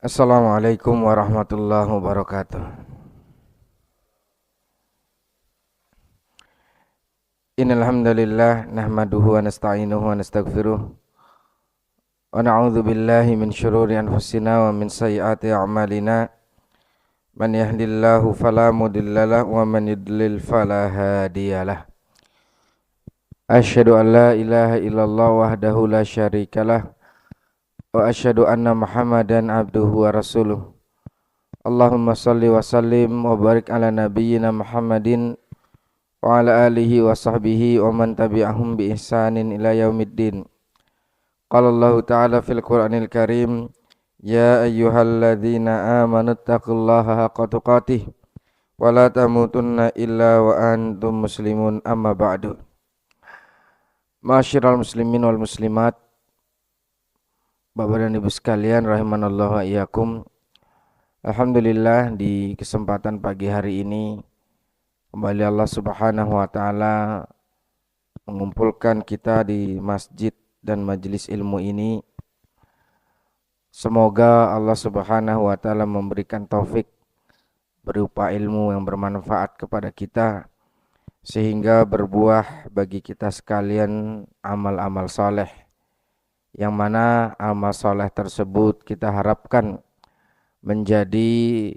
Assalamualaikum warahmatullahi wabarakatuh. Innal hamdalillah nahmaduhu wa nasta'inuhu wa nastaghfiruh wa na'udzu billahi min syururi anfusina wa min sayyiati a'malina. Man yahdihillahu fala mudhillalah wa man yudlil fala hadiyalah. Asyhadu an la ilaha illallah wahdahu la syarikalah wa asyhadu anna Muhammadan abduhu wa rasuluh. Allahumma shalli wa sallim wa barik ala nabiyyina Muhammadin wa ala alihi wa sahbihi wa man tabi'ahum bi ihsanin ila yaumiddin. Qala Allah ta'ala fil Qur'anil Karim, ya ayyuhalladzina amanu taqullaha haqqa tuqatih wa la tamutunna illa wa antum muslimun, amma ba'du. Ma'asyiral muslimin wal muslimat, Bapak dan Ibu sekalian rahimanallahu wa iyyakum. Alhamdulillah, di kesempatan pagi hari ini kembali Allah Subhanahu wa taala mengumpulkan kita di masjid dan majelis ilmu ini. Semoga Allah Subhanahu wa taala memberikan taufik berupa ilmu yang bermanfaat kepada kita, sehingga berbuah bagi kita sekalian amal-amal soleh, yang mana amal soleh tersebut kita harapkan menjadi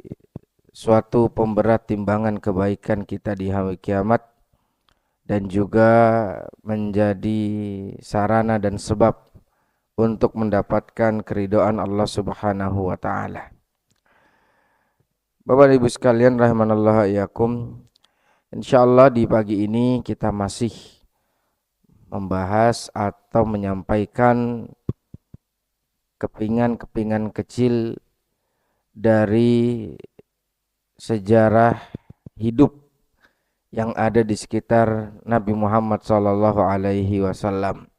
suatu pemberat timbangan kebaikan kita di hari kiamat, dan juga menjadi sarana dan sebab untuk mendapatkan keridhaan Allah Subhanahu wa taala. Bapak Ibu sekalian rahimanallahu iyyakum, insyaallah di pagi ini kita masih membahas atau menyampaikan kepingan-kepingan kecil dari sejarah hidup yang ada di sekitar Nabi Muhammad sallallahu alaihi wasallam,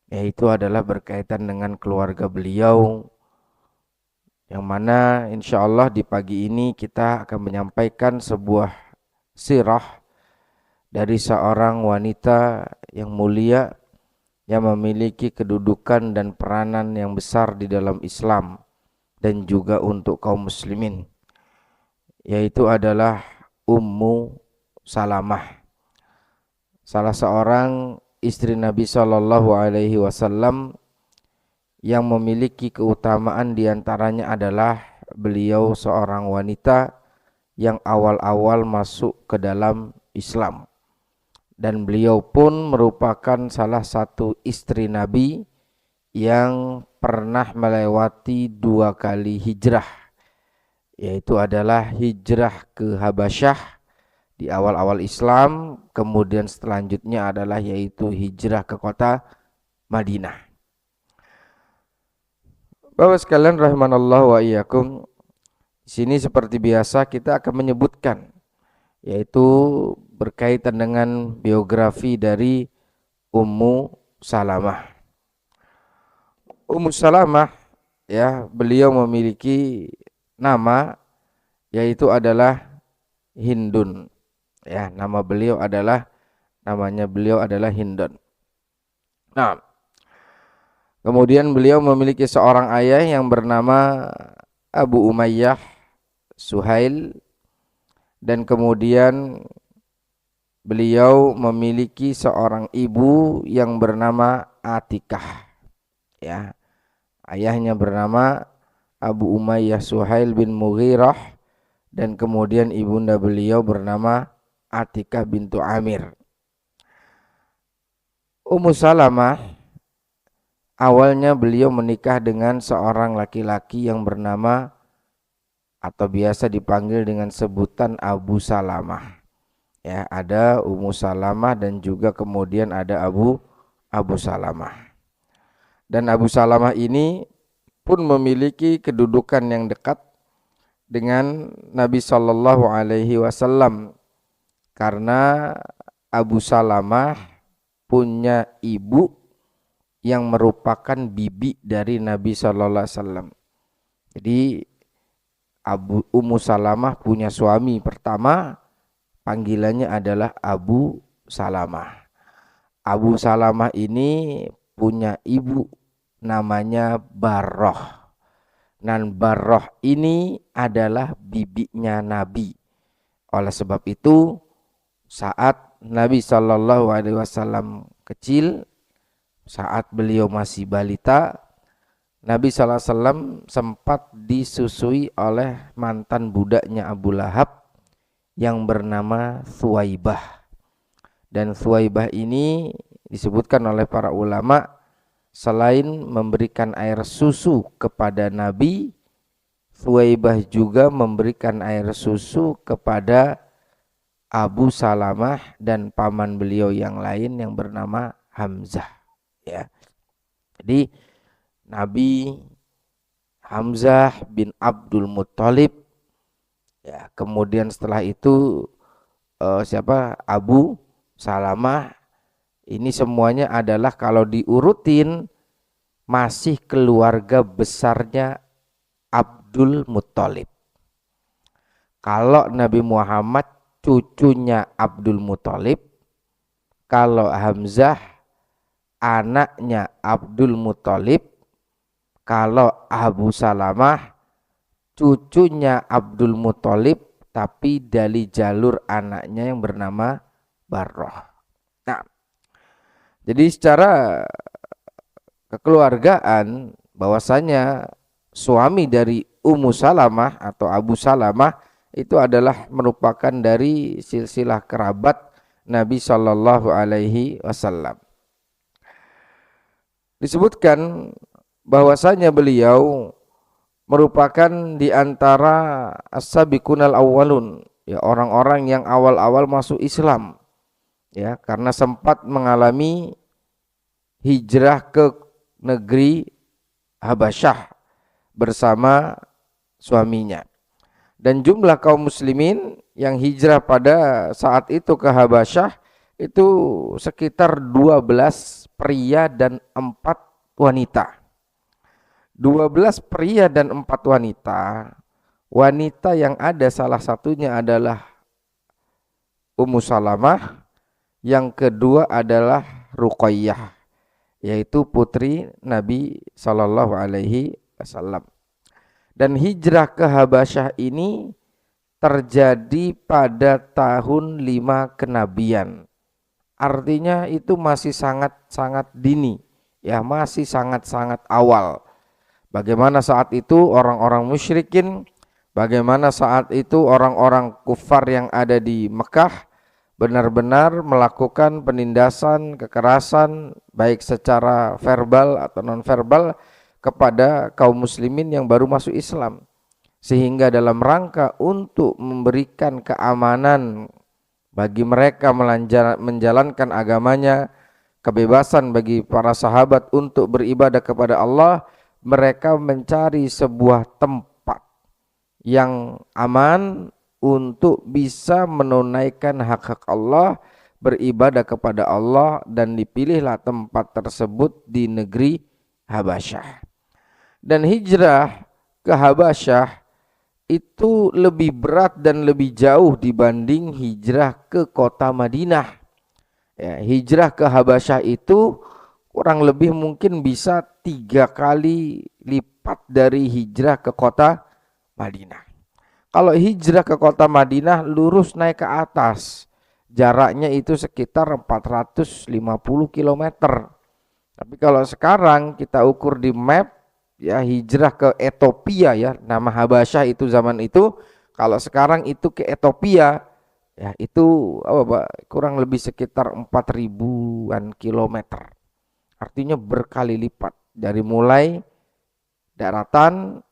yaitu adalah berkaitan dengan keluarga beliau, yang mana insyaallah di pagi ini kita akan menyampaikan sebuah sirah dari seorang wanita yang mulia yang memiliki kedudukan dan peranan yang besar di dalam Islam dan juga untuk kaum muslimin, yaitu adalah Ummu Salamah, salah seorang istri Nabi Shallallahu Alaihi Wasallam yang memiliki keutamaan diantaranya adalah beliau seorang wanita yang awal-awal masuk ke dalam Islam, dan beliau pun merupakan salah satu istri Nabi yang pernah melewati 2 kali hijrah, yaitu adalah hijrah ke Habasyah di awal-awal Islam, kemudian selanjutnya adalah yaitu hijrah ke kota Madinah. Bapak sekalian rahimanallahu wa iyyakum, di sini seperti biasa kita akan menyebutkan, yaitu berkaitan dengan biografi dari Ummu Salamah. Ummu Salamah, ya, beliau memiliki nama yaitu adalah Hindun. Ya, namanya beliau adalah Hindun. Nah, kemudian beliau memiliki seorang ayah yang bernama Abu Umayyah Suhail, dan kemudian beliau memiliki seorang ibu yang bernama Atikah. Ya, ayahnya bernama Abu Umayyah Suhail bin Mughirah, dan kemudian ibunda beliau bernama Atikah bintu Amir. Ummu Salamah awalnya beliau menikah dengan seorang laki-laki yang bernama atau biasa dipanggil dengan sebutan Abu Salamah. Ya, ada Ummu Salamah dan juga kemudian ada Abu Salamah. Dan Abu Salamah ini pun memiliki kedudukan yang dekat dengan Nabi Shallallahu Alaihi Wasallam, karena Abu Salamah punya ibu yang merupakan bibi dari Nabi Shallallahu Alaihi Wasallam. Jadi Ummu Salamah punya suami pertama, panggilannya adalah Abu Salamah. Abu Salamah ini punya ibu namanya Barroh. Dan Barroh ini adalah bibinya Nabi. Oleh sebab itu, saat Nabi Shallallahu Alaihi Wasallam kecil, saat beliau masih balita, Nabi Sallallahu Alaihi Wasallam sempat disusui oleh mantan budaknya Abu Lahab yang bernama Thuwaibah. Dan Thuwaibah ini disebutkan oleh para ulama, selain memberikan air susu kepada Nabi, Thuwaibah juga memberikan air susu kepada Abu Salamah dan paman beliau yang lain yang bernama Hamzah. Ya. Jadi Nabi Hamzah bin Abdul Muttalib, ya, kemudian setelah itu Abu Salamah, ini semuanya adalah kalau diurutin masih keluarga besarnya Abdul Muttalib. Kalau Nabi Muhammad cucunya Abdul Muttalib, kalau Hamzah anaknya Abdul Muttalib, kalau Abu Salamah cucunya Abdul Muttalib tapi dari jalur anaknya yang bernama Barroh. Nah, jadi secara kekeluargaan bahwasanya suami dari Ummu Salamah atau Abu Salamah itu adalah merupakan dari silsilah kerabat Nabi Shallallahu Alaihi Wasallam. Disebutkan bahwasanya beliau merupakan di antara as-sabiqunal awwalun, ya, orang-orang yang awal-awal masuk Islam, ya, karena sempat mengalami hijrah ke negeri Habasyah bersama suaminya. Dan jumlah kaum muslimin yang hijrah pada saat itu ke Habasyah itu sekitar 12 pria dan 4 wanita. 12 pria dan 4 wanita. Wanita yang ada salah satunya adalah Ummu Salamah, yang kedua adalah Ruqayyah, yaitu putri Nabi Sallallahu Alaihi Wasallam. Dan hijrah ke Habasyah ini terjadi pada tahun 5 kenabian. Artinya itu masih sangat-sangat dini, ya, masih sangat-sangat awal. Bagaimana saat itu orang-orang musyrikin, bagaimana saat itu orang-orang kufar yang ada di Mekah benar-benar melakukan penindasan, kekerasan baik secara verbal atau non-verbal kepada kaum muslimin yang baru masuk Islam. Sehingga dalam rangka untuk memberikan keamanan bagi mereka menjalankan agamanya, kebebasan bagi para sahabat untuk beribadah kepada Allah, mereka mencari sebuah tempat yang aman untuk bisa menunaikan hak-hak Allah, beribadah kepada Allah, dan dipilihlah tempat tersebut di negeri Habasyah. Dan hijrah ke Habasyah itu lebih berat dan lebih jauh dibanding hijrah ke kota Madinah. Ya, hijrah ke Habasyah itu kurang lebih mungkin bisa 3 kali lipat dari hijrah ke kota Madinah. Kalau hijrah ke kota Madinah lurus naik ke atas, jaraknya itu sekitar 450 km. Tapi kalau sekarang kita ukur di map, ya, hijrah ke Ethiopia, ya, nama Habasyah itu zaman itu, kalau sekarang itu ke Ethiopia, ya, itu kurang lebih sekitar 4.000-an kilometer. Artinya berkali lipat, dari mulai daratan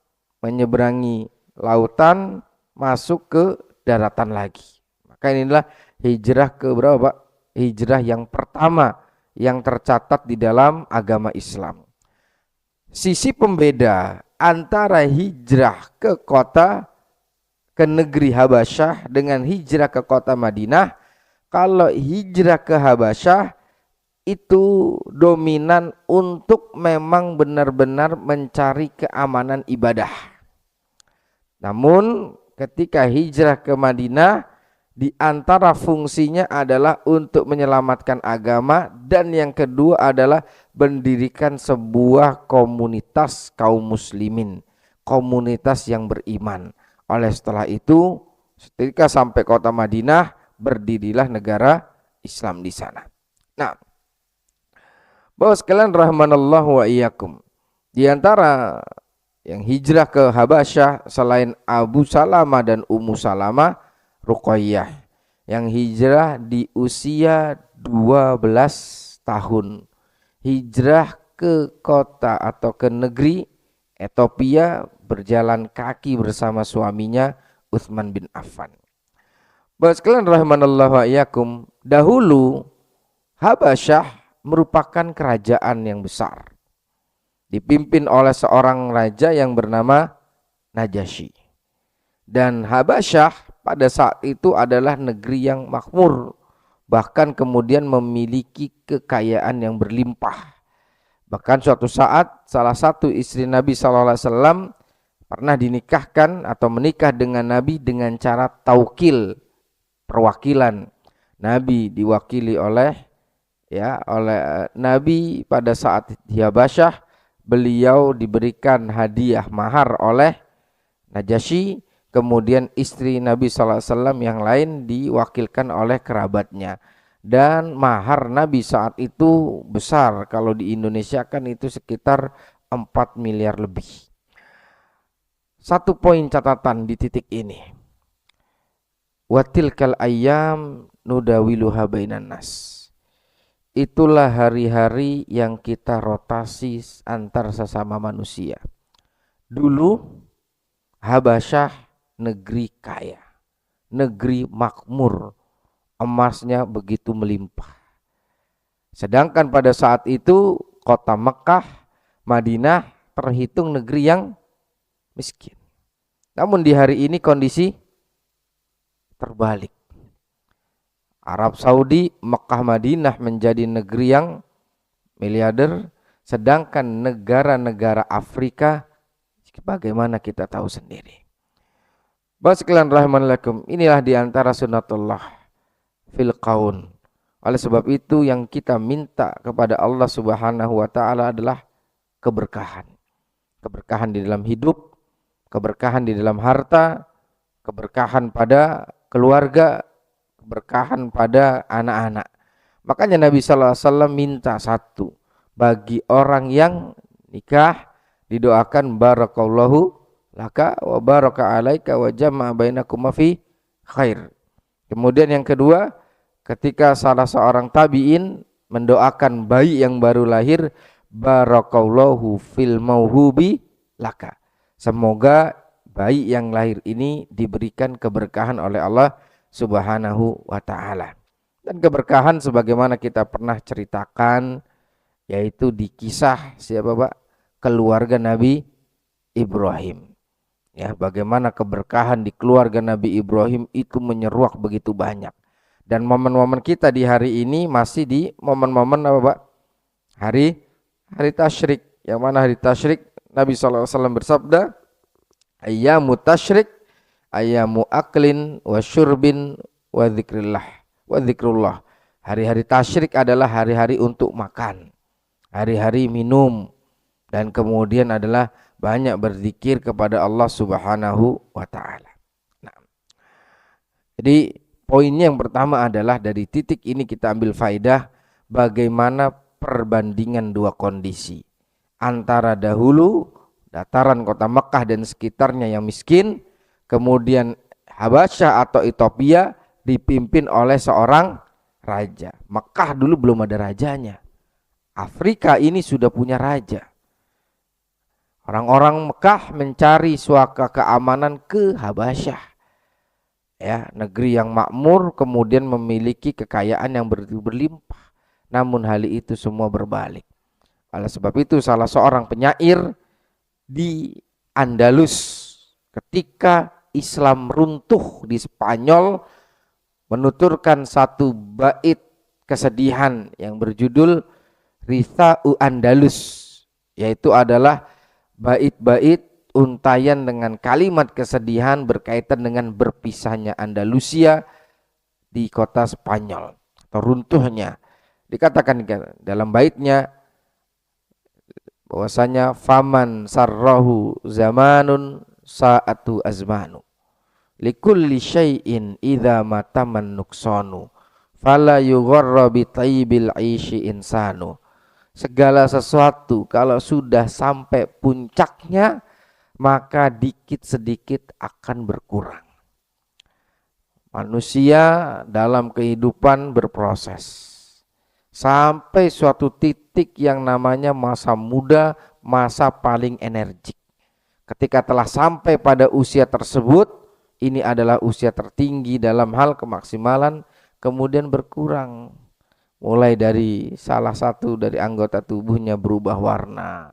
menyeberangi lautan masuk ke daratan lagi. Maka inilah hijrah ke berapa? Hijrah yang pertama yang tercatat di dalam agama Islam. Sisi pembeda antara hijrah ke negeri Habasyah dengan hijrah ke kota Madinah, kalau hijrah ke Habasyah itu dominan untuk memang benar-benar mencari keamanan ibadah. Namun ketika hijrah ke Madinah, di antara fungsinya adalah untuk menyelamatkan agama, dan yang kedua adalah mendirikan sebuah komunitas kaum muslimin. komunitas yang beriman. Oleh setelah itu, ketika sampai kota Madinah, berdirilah negara Islam di sana. Nah, bahwa sekalian rahimanallahu wa iyyakum, di antara yang hijrah ke Habasyah selain Abu Salamah dan Ummu Salamah, Ruqayyah yang hijrah di usia 12 tahun. Hijrah ke kota atau ke negeri Ethiopia berjalan kaki bersama suaminya Utsman bin Affan. Bapak sekalian rahimanallahu wa iyyakum, dahulu Habasyah merupakan kerajaan yang besar, dipimpin oleh seorang raja yang bernama Najasyi. Dan Habasyah pada saat itu adalah negeri yang makmur, bahkan kemudian memiliki kekayaan yang berlimpah. Bahkan suatu saat salah satu istri Nabi SAW pernah dinikahkan atau menikah dengan Nabi dengan cara taukil, perwakilan. Nabi diwakili oleh Nabi pada saat di Habasyah, beliau diberikan hadiah mahar oleh Najasyi, kemudian istri Nabi SAW yang lain diwakilkan oleh kerabatnya. Dan mahar Nabi saat itu besar, kalau di Indonesia kan itu sekitar 4 miliar lebih. Satu poin catatan di titik ini. Watilkal ayyam nudawiluha bainan nas. Itulah hari-hari yang kita rotasi antar sesama manusia. Dulu Habasyah negeri kaya, negeri makmur, emasnya begitu melimpah. Sedangkan pada saat itu kota Mekah, Madinah terhitung negeri yang miskin. Namun di hari ini kondisi terbalik. Arab Saudi, Mekah, Madinah menjadi negeri yang miliarder, sedangkan negara-negara Afrika bagaimana kita tahu sendiri. Bapak sekalian rahimanallahu, inilah diantara sunnatullah fil qaun. Oleh sebab itu yang kita minta kepada Allah Subhanahu wa taala adalah keberkahan. Keberkahan di dalam hidup, keberkahan di dalam harta, keberkahan pada keluarga, keberkahan pada anak-anak. Makanya Nabi sallallahu alaihi wasallam minta satu, bagi orang yang nikah didoakan barakallahu laka wa baraka alaika wa jama'a bainakuma fi khair. Kemudian yang kedua, ketika salah seorang tabi'in mendoakan bayi yang baru lahir, barakallahu fil mauhubi laka. Semoga bayi yang lahir ini diberikan keberkahan oleh Allah Subhanahu wa taala. Dan keberkahan sebagaimana kita pernah ceritakan, yaitu di kisah siapa Pak? Keluarga Nabi Ibrahim. Ya, bagaimana keberkahan di keluarga Nabi Ibrahim itu menyeruak begitu banyak. Dan momen-momen kita di hari ini masih di momen-momen apa Pak? Hari tasyrik. Yang mana hari tasyrik Nabi SAW bersabda, ayyamu tasyrik, ayyamu aklin wa syurbin wa dzikrullah. Hari-hari tasyrik adalah hari-hari untuk makan, hari-hari minum, dan kemudian adalah banyak berzikir kepada Allah Subhanahu wa taala. Nah, jadi poinnya yang pertama adalah dari titik ini kita ambil faidah bagaimana perbandingan dua kondisi antara dahulu dataran kota Mekah dan sekitarnya yang miskin, kemudian Habasyah atau Ethiopia dipimpin oleh seorang raja. Mekah dulu belum ada rajanya. Afrika ini sudah punya raja. Orang-orang Mekah mencari suaka keamanan ke Habasyah. Ya, negeri yang makmur kemudian memiliki kekayaan yang berlimpah. Namun hal itu semua berbalik. Oleh sebab itu salah seorang penyair di Andalus ketika Islam runtuh di Spanyol menuturkan satu bait kesedihan yang berjudul Ritha'u Andalus, yaitu adalah bait-bait untayan dengan kalimat kesedihan berkaitan dengan berpisahnya Andalusia di kota Spanyol atau runtuhnya. Dikatakan dalam baitnya, bahwasanya faman sarrahu zamanun sa'atu azmanu likulli syai'in idza mataman nuksanu fala yugharra bi tayyibil 'aishi insanu. Segala sesuatu kalau sudah sampai puncaknya maka dikit sedikit akan berkurang. Manusia dalam kehidupan berproses sampai suatu titik yang namanya masa muda, masa paling energik. Ketika telah sampai pada usia tersebut, ini adalah usia tertinggi dalam hal kemaksimalan, kemudian berkurang. Mulai dari salah satu dari anggota tubuhnya berubah warna,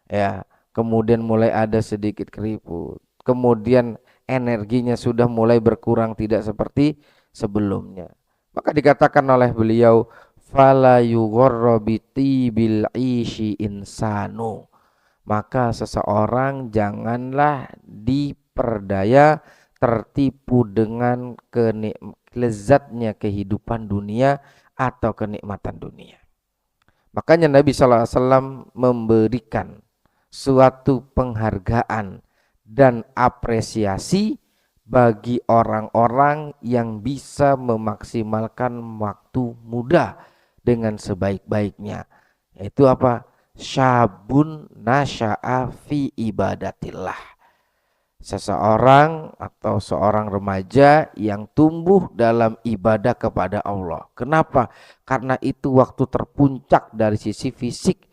ya, kemudian mulai ada sedikit keriput, kemudian energinya sudah mulai berkurang tidak seperti sebelumnya. Maka dikatakan oleh beliau, fala yugharra bil ishi insanu. Maka seseorang janganlah diperdaya tertipu dengan lezatnya kehidupan dunia atau kenikmatan dunia. Makanya Nabi SAW memberikan suatu penghargaan dan apresiasi bagi orang-orang yang bisa memaksimalkan waktu muda dengan sebaik-baiknya. Yaitu apa? Syabun nasya'a fi ibadatillah. Seseorang atau seorang remaja yang tumbuh dalam ibadah kepada Allah. Kenapa? Karena itu waktu terpuncak dari sisi fisik.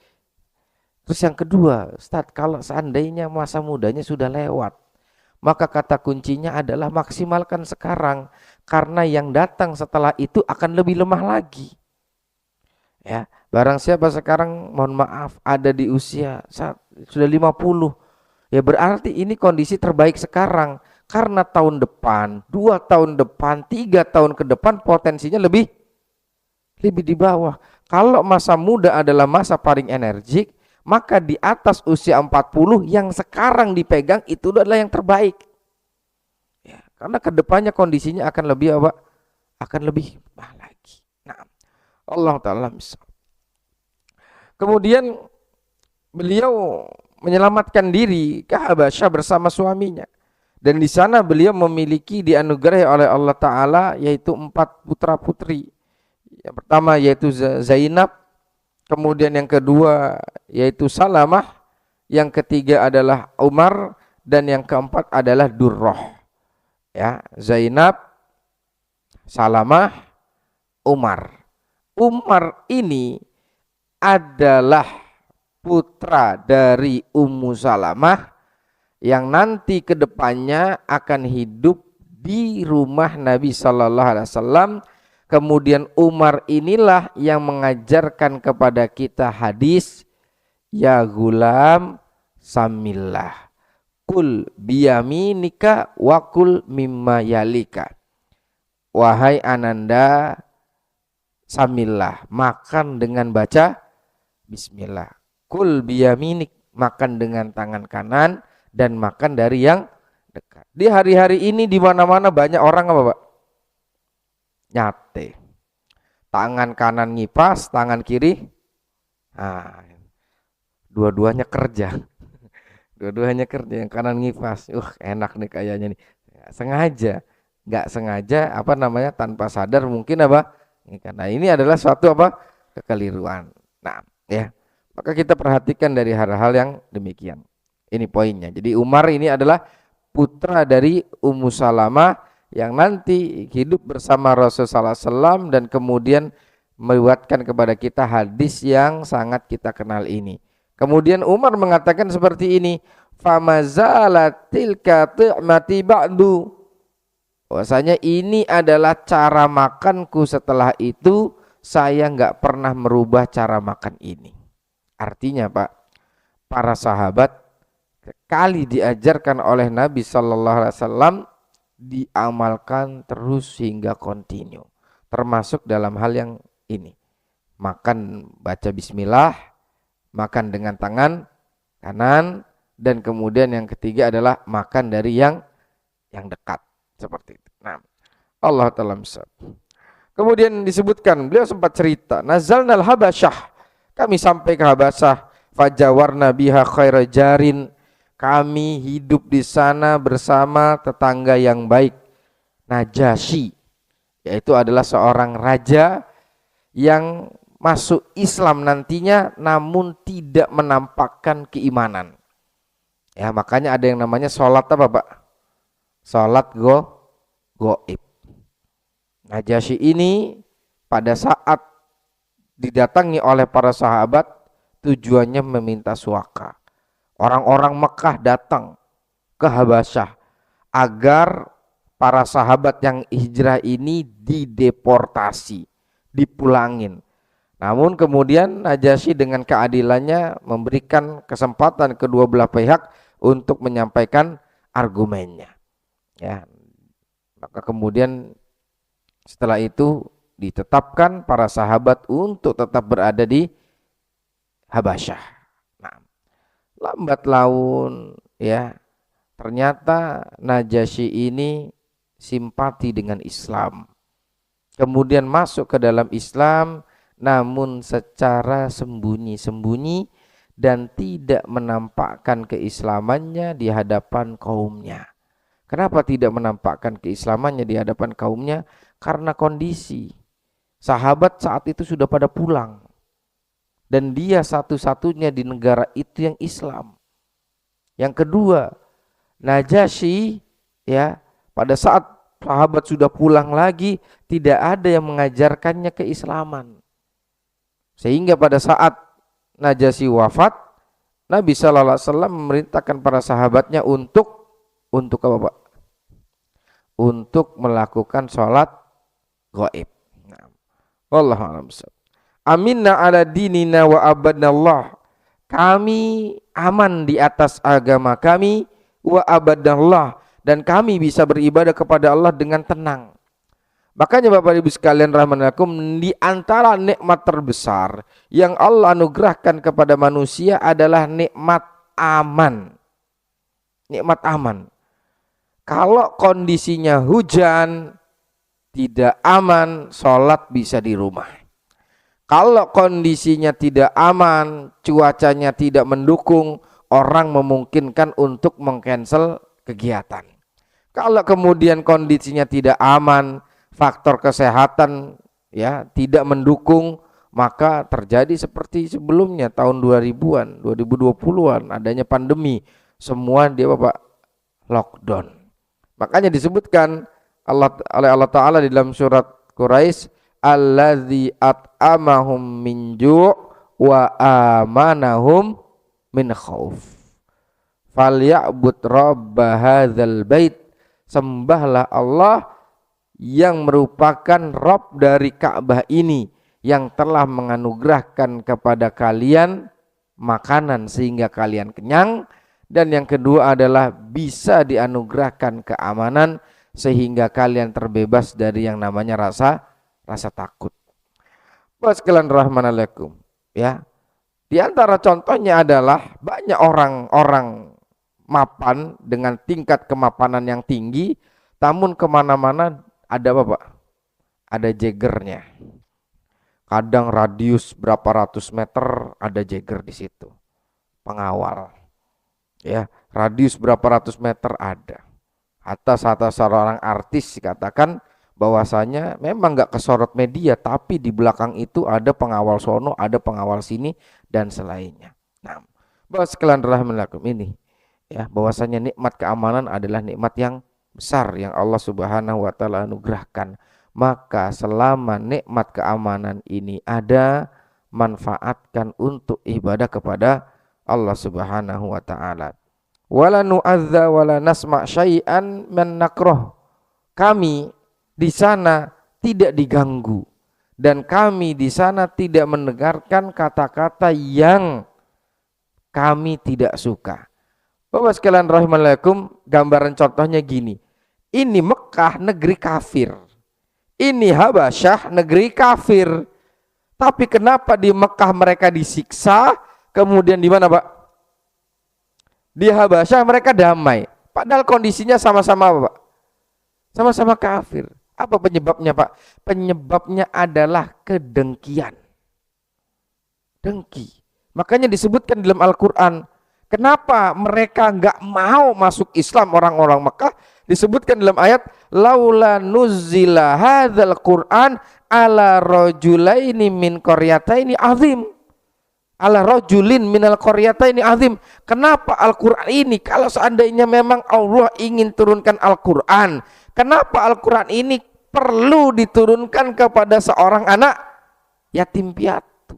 Terus yang kedua, Ustaz, kalau seandainya masa mudanya sudah lewat, maka kata kuncinya adalah maksimalkan sekarang, karena yang datang setelah itu akan lebih lemah lagi. Ya, barang siapa sekarang mohon maaf ada di usia sudah 50, ya berarti ini kondisi terbaik sekarang, karena tahun depan, 2 tahun depan, 3 tahun ke depan potensinya lebih di bawah. Kalau masa muda adalah masa paling energik, maka di atas usia 40 yang sekarang dipegang itu adalah yang terbaik. Ya, karena kedepannya kondisinya akan lebih apa? Akan lebih lemah lagi. Nah, Allah Ta'ala misal. Kemudian beliau menyelamatkan diri ke Habasyah bersama suaminya. Dan di sana beliau memiliki dianugerahi oleh Allah Ta'ala yaitu 4 putra putri. Yang pertama yaitu Zainab. Kemudian yang kedua yaitu Salamah, yang ketiga adalah Umar, dan yang keempat adalah Durrah. Ya, Zainab, Salamah, Umar. Umar ini adalah putra dari Ummu Salamah yang nanti kedepannya akan hidup di rumah Nabi Sallallahu Alaihi Wasallam. Kemudian Umar inilah yang mengajarkan kepada kita hadis, ya gulam samillah, kul biyaminika wa kul mimma yalika. Wahai ananda, samillah, makan dengan baca bismillah. Kul biyaminik, makan dengan tangan kanan dan makan dari yang dekat. Di hari-hari ini di mana-mana banyak orang apa, Pak? Nyate. Tangan kanan ngipas, tangan kiri dua-duanya kerja. Dua-duanya kerja, yang kanan ngipas. Enak nih kayaknya nih. Sengaja, enggak sengaja tanpa sadar mungkin apa? Karena ini adalah suatu kekeliruan. Nah, ya. Maka kita perhatikan dari hal-hal yang demikian. Ini poinnya. Jadi Umar ini adalah putra dari Ummu Salamah yang nanti hidup bersama Rasulullah SAW dan kemudian meriwayatkan kepada kita hadis yang sangat kita kenal ini. Kemudian Umar mengatakan seperti ini, famazalatil kati'mati ba'du. Bahwasanya ini adalah cara makanku, setelah itu saya enggak pernah merubah cara makan ini. Artinya Pak, para sahabat sekali diajarkan oleh Nabi Sallallahu Alaihi Wasallam diamalkan terus hingga kontinu, termasuk dalam hal yang ini, makan baca bismillah, makan dengan tangan kanan, dan kemudian yang ketiga adalah makan dari yang dekat, seperti itu. Nah, Allah Ta'ala misal. Kemudian disebutkan, beliau sempat cerita, nazalnal Habasyah, kami sampai ke Habasyah, fajawarna biha khaira jarin, kami hidup di sana bersama tetangga yang baik. Najasyi yaitu adalah seorang raja yang masuk Islam nantinya namun tidak menampakkan keimanan. Ya, makanya ada yang namanya sholat apa, Pak? Sholat goib. Najasyi ini pada saat didatangi oleh para sahabat tujuannya meminta suaka. Orang-orang Mekah datang ke Habasyah agar para sahabat yang hijrah ini dideportasi, dipulangin. Namun kemudian Najasyi dengan keadilannya memberikan kesempatan kedua belah pihak untuk menyampaikan argumennya. Ya, maka kemudian setelah itu ditetapkan para sahabat untuk tetap berada di Habasyah. Nah, lambat laun ya ternyata Najasyi ini simpati dengan Islam. Kemudian masuk ke dalam Islam namun secara sembunyi-sembunyi dan tidak menampakkan keislamannya di hadapan kaumnya. Kenapa tidak menampakkan keislamannya di hadapan kaumnya? Karena kondisi sahabat saat itu sudah pada pulang dan dia satu-satunya di negara itu yang Islam. Yang kedua, Najasyi ya pada saat sahabat sudah pulang lagi tidak ada yang mengajarkannya keislaman. Sehingga pada saat Najasyi wafat, Nabi sallallahu alaihi wasallam memerintahkan para sahabatnya untuk apa, Pak? Untuk melakukan sholat gaib. Nah, wallahu a'lam. Aminna ala dinina wa abadallah. Kami aman di atas agama kami, wa abadallah, dan kami bisa beribadah kepada Allah dengan tenang. Makanya Bapak Ibu sekalian rahmanakum, di antara nikmat terbesar yang Allah anugerahkan kepada manusia adalah nikmat aman. Nikmat aman. Kalau kondisinya hujan, tidak aman, sholat bisa di rumah. Kalau kondisinya tidak aman, cuacanya tidak mendukung, orang memungkinkan untuk mengcancel kegiatan. Kalau kemudian kondisinya tidak aman, faktor kesehatan ya tidak mendukung, maka terjadi seperti sebelumnya tahun 2000-an, 2020-an adanya pandemi, semua dia Bapak lockdown. Makanya disebutkan oleh Allah Ta'ala di dalam surat Quraisy, allazi at'amahum min ju' wa amanahum min khauf. Falya'bud rabb hadzal bait. Sembahlah Allah yang merupakan Rabb dari Ka'bah ini, yang telah menganugerahkan kepada kalian makanan sehingga kalian kenyang, dan yang kedua adalah bisa dianugerahkan keamanan sehingga kalian terbebas dari yang namanya rasa takut. Bapak sekalian rahmanalaikum, ya. Di antara contohnya adalah banyak orang-orang mapan dengan tingkat kemapanan yang tinggi, namun kemana-mana ada apa, Pak? Ada jegernya. Kadang radius berapa ratus meter ada jeger di situ, pengawal. Ya, radius berapa ratus meter ada. Atas seorang artis dikatakan bahwasanya memang nggak kesorot media, tapi di belakang itu ada pengawal sono, ada pengawal sini dan selainnya. Nah, bahwa sekalian rahmanallakum ini, ya, bahwasanya nikmat keamanan adalah nikmat yang besar yang Allah Subhanahu wa taala anugerahkan. Maka selama nikmat keamanan ini ada, manfaatkan untuk ibadah kepada Allah Subhanahu wa taala. Wala nu'adza wala nasma' syai'an man nakrah. Kami di sana tidak diganggu dan kami di sana tidak mendengarkan kata-kata yang kami tidak suka. Bapak sekalian rahimallakum, gambaran contohnya gini. Ini Mekah negeri kafir. Ini Habasyah negeri kafir. Tapi kenapa di Mekah mereka disiksa, kemudian di mana, Pak? Di Habasyah mereka damai. Padahal kondisinya sama-sama apa, Pak? Sama-sama kafir. Apa penyebabnya, Pak? Penyebabnya adalah kedengkian. Dengki. Makanya disebutkan dalam Al-Quran, kenapa mereka nggak mau masuk Islam orang-orang Mekah? Disebutkan dalam ayat, laula nuzzila hadzal Qur'an ala rajulaini min qaryataini azim. Ala rajulin minal qaryataini azim. Kenapa Al-Qur'an ini, kalau seandainya memang Allah ingin turunkan Al-Qur'an, kenapa Al-Qur'an ini perlu diturunkan kepada seorang anak yatim piatu?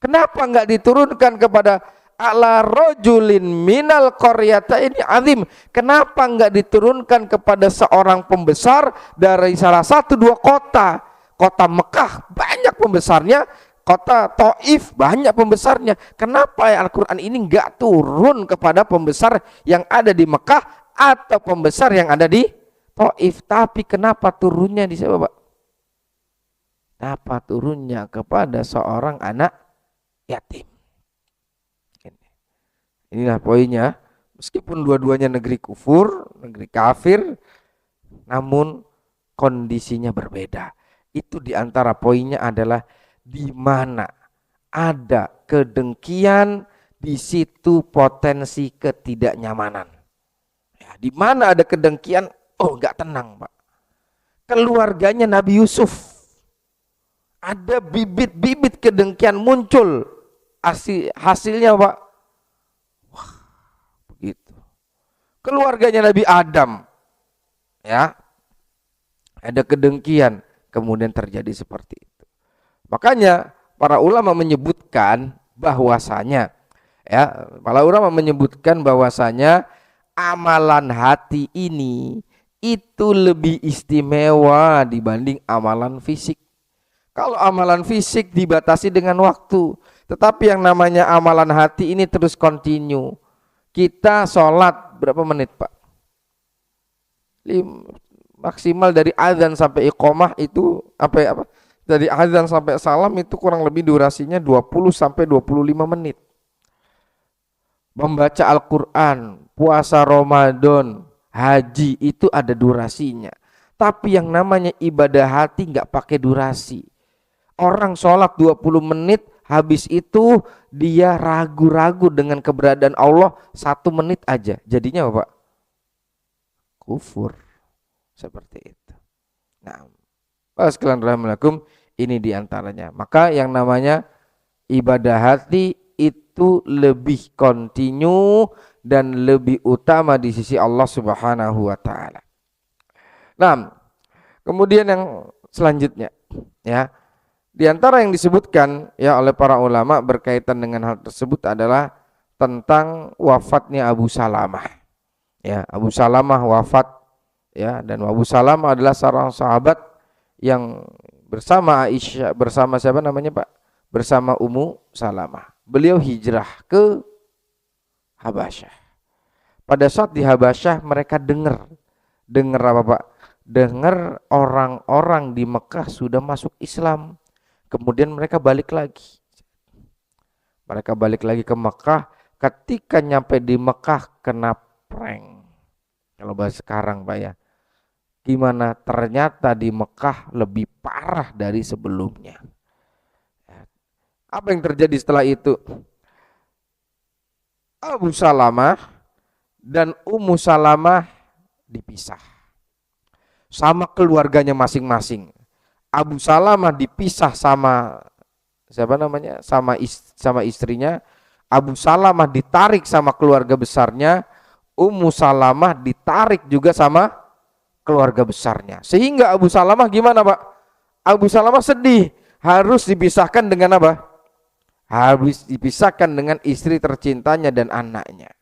Kenapa enggak diturunkan kepada ala rajulin minal qaryataini azim? Kenapa enggak diturunkan kepada seorang pembesar dari salah satu dua kota? Kota Mekah banyak pembesarnya, kota Taif banyak pembesarnya. Kenapa Al-Qur'an ini enggak turun kepada pembesar yang ada di Mekah atau pembesar yang ada di Taif? Tapi kenapa turunnya di siapa, Pak? Kenapa turunnya kepada seorang anak yatim? Inilah poinnya. Meskipun dua-duanya negeri kufur, negeri kafir, namun kondisinya berbeda. Itu diantara poinnya adalah di mana ada kedengkian, di situ potensi ketidaknyamanan. Ya, di mana ada kedengkian, oh nggak tenang, Pak. Keluarganya Nabi Yusuf, ada bibit-bibit kedengkian muncul. Hasilnya, Pak, wah, begitu. Keluarganya Nabi Adam, ya, ada kedengkian, kemudian terjadi seperti itu. Makanya para ulama menyebutkan bahwasanya, ya, para ulama menyebutkan bahwasanya amalan hati ini itu lebih istimewa dibanding amalan fisik. Kalau amalan fisik dibatasi dengan waktu, tetapi yang namanya amalan hati ini terus kontinu. Kita sholat berapa menit, Pak? Maksimal dari azan sampai iqomah itu apa? Dari azan sampai salam itu kurang lebih durasinya 20 sampai 25 menit. Membaca Al-Qur'an, puasa Ramadan, haji itu ada durasinya. Tapi yang namanya ibadah hati nggak pakai durasi. Orang sholat 20 menit, habis itu dia ragu-ragu dengan keberadaan Allah 1 menit aja. Jadinya apa, Pak? Kufur. Seperti itu. Nah, sekalian rahimahumullah, ini diantaranya. Maka yang namanya ibadah hati itu lebih kontinu dan lebih utama di sisi Allah Subhanahu wa taala. Nah, kemudian yang selanjutnya, ya, di antara yang disebutkan ya oleh para ulama berkaitan dengan hal tersebut adalah tentang wafatnya Abu Salamah. Ya, Abu Salamah wafat, ya, dan Abu Salamah adalah seorang sahabat yang bersama Aisyah, bersama siapa namanya, Pak? Bersama Ummu Salamah. Beliau hijrah ke Habasyah. Pada saat di Habasyah mereka dengar apa, Pak? Dengar orang-orang di Mekah sudah masuk Islam. Kemudian mereka balik lagi. Mereka balik lagi ke Mekah. Ketika nyampe di Mekah kena prank. Kalau bahas sekarang, Pak, ya. Gimana ternyata di Mekah lebih parah dari sebelumnya. Apa yang terjadi setelah itu? Abu Salamah dan Ummu Salamah dipisah sama keluarganya masing-masing. Abu Salamah dipisah sama siapa namanya? Sama istrinya. Abu Salamah ditarik sama keluarga besarnya. Ummu Salamah ditarik juga sama keluarga besarnya. Sehingga Abu Salamah gimana, Pak? Abu Salamah sedih, harus dipisahkan dengan apa? Harus dipisahkan dengan istri tercintanya dan anaknya.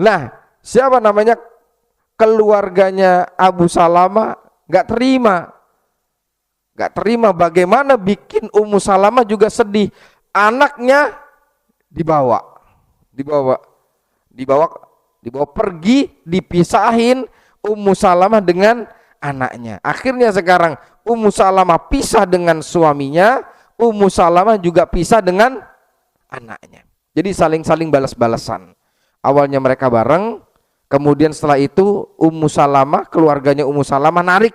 Nah, siapa namanya? Keluarganya Abu Salamah nggak terima bagaimana bikin Ummu Salamah juga sedih. Anaknya dibawa pergi, dipisahin Ummu Salamah dengan anaknya. Akhirnya sekarang Ummu Salamah pisah dengan suaminya, Ummu Salamah juga pisah dengan anaknya. Jadi saling balas-balasan. Awalnya mereka bareng, kemudian setelah itu Ummu Salamah, keluarganya Ummu Salamah narik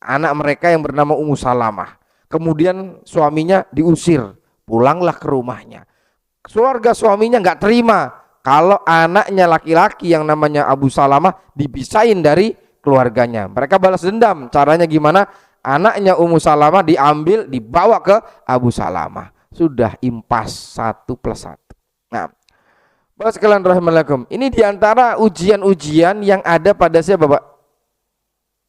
anak mereka yang bernama Ummu Salamah. Kemudian suaminya diusir, Pulanglah ke rumahnya. Keluarga suaminya nggak terima kalau anaknya laki-laki yang namanya Abu Salamah dipisahin dari keluarganya. Mereka balas dendam. Caranya gimana? Anaknya Ummu Salamah diambil, dibawa ke Abu Salamah. Sudah impas 1+1. Nah, Bapak sekalian rahimakumullah, ini diantara ujian-ujian yang ada pada siapa, Pak?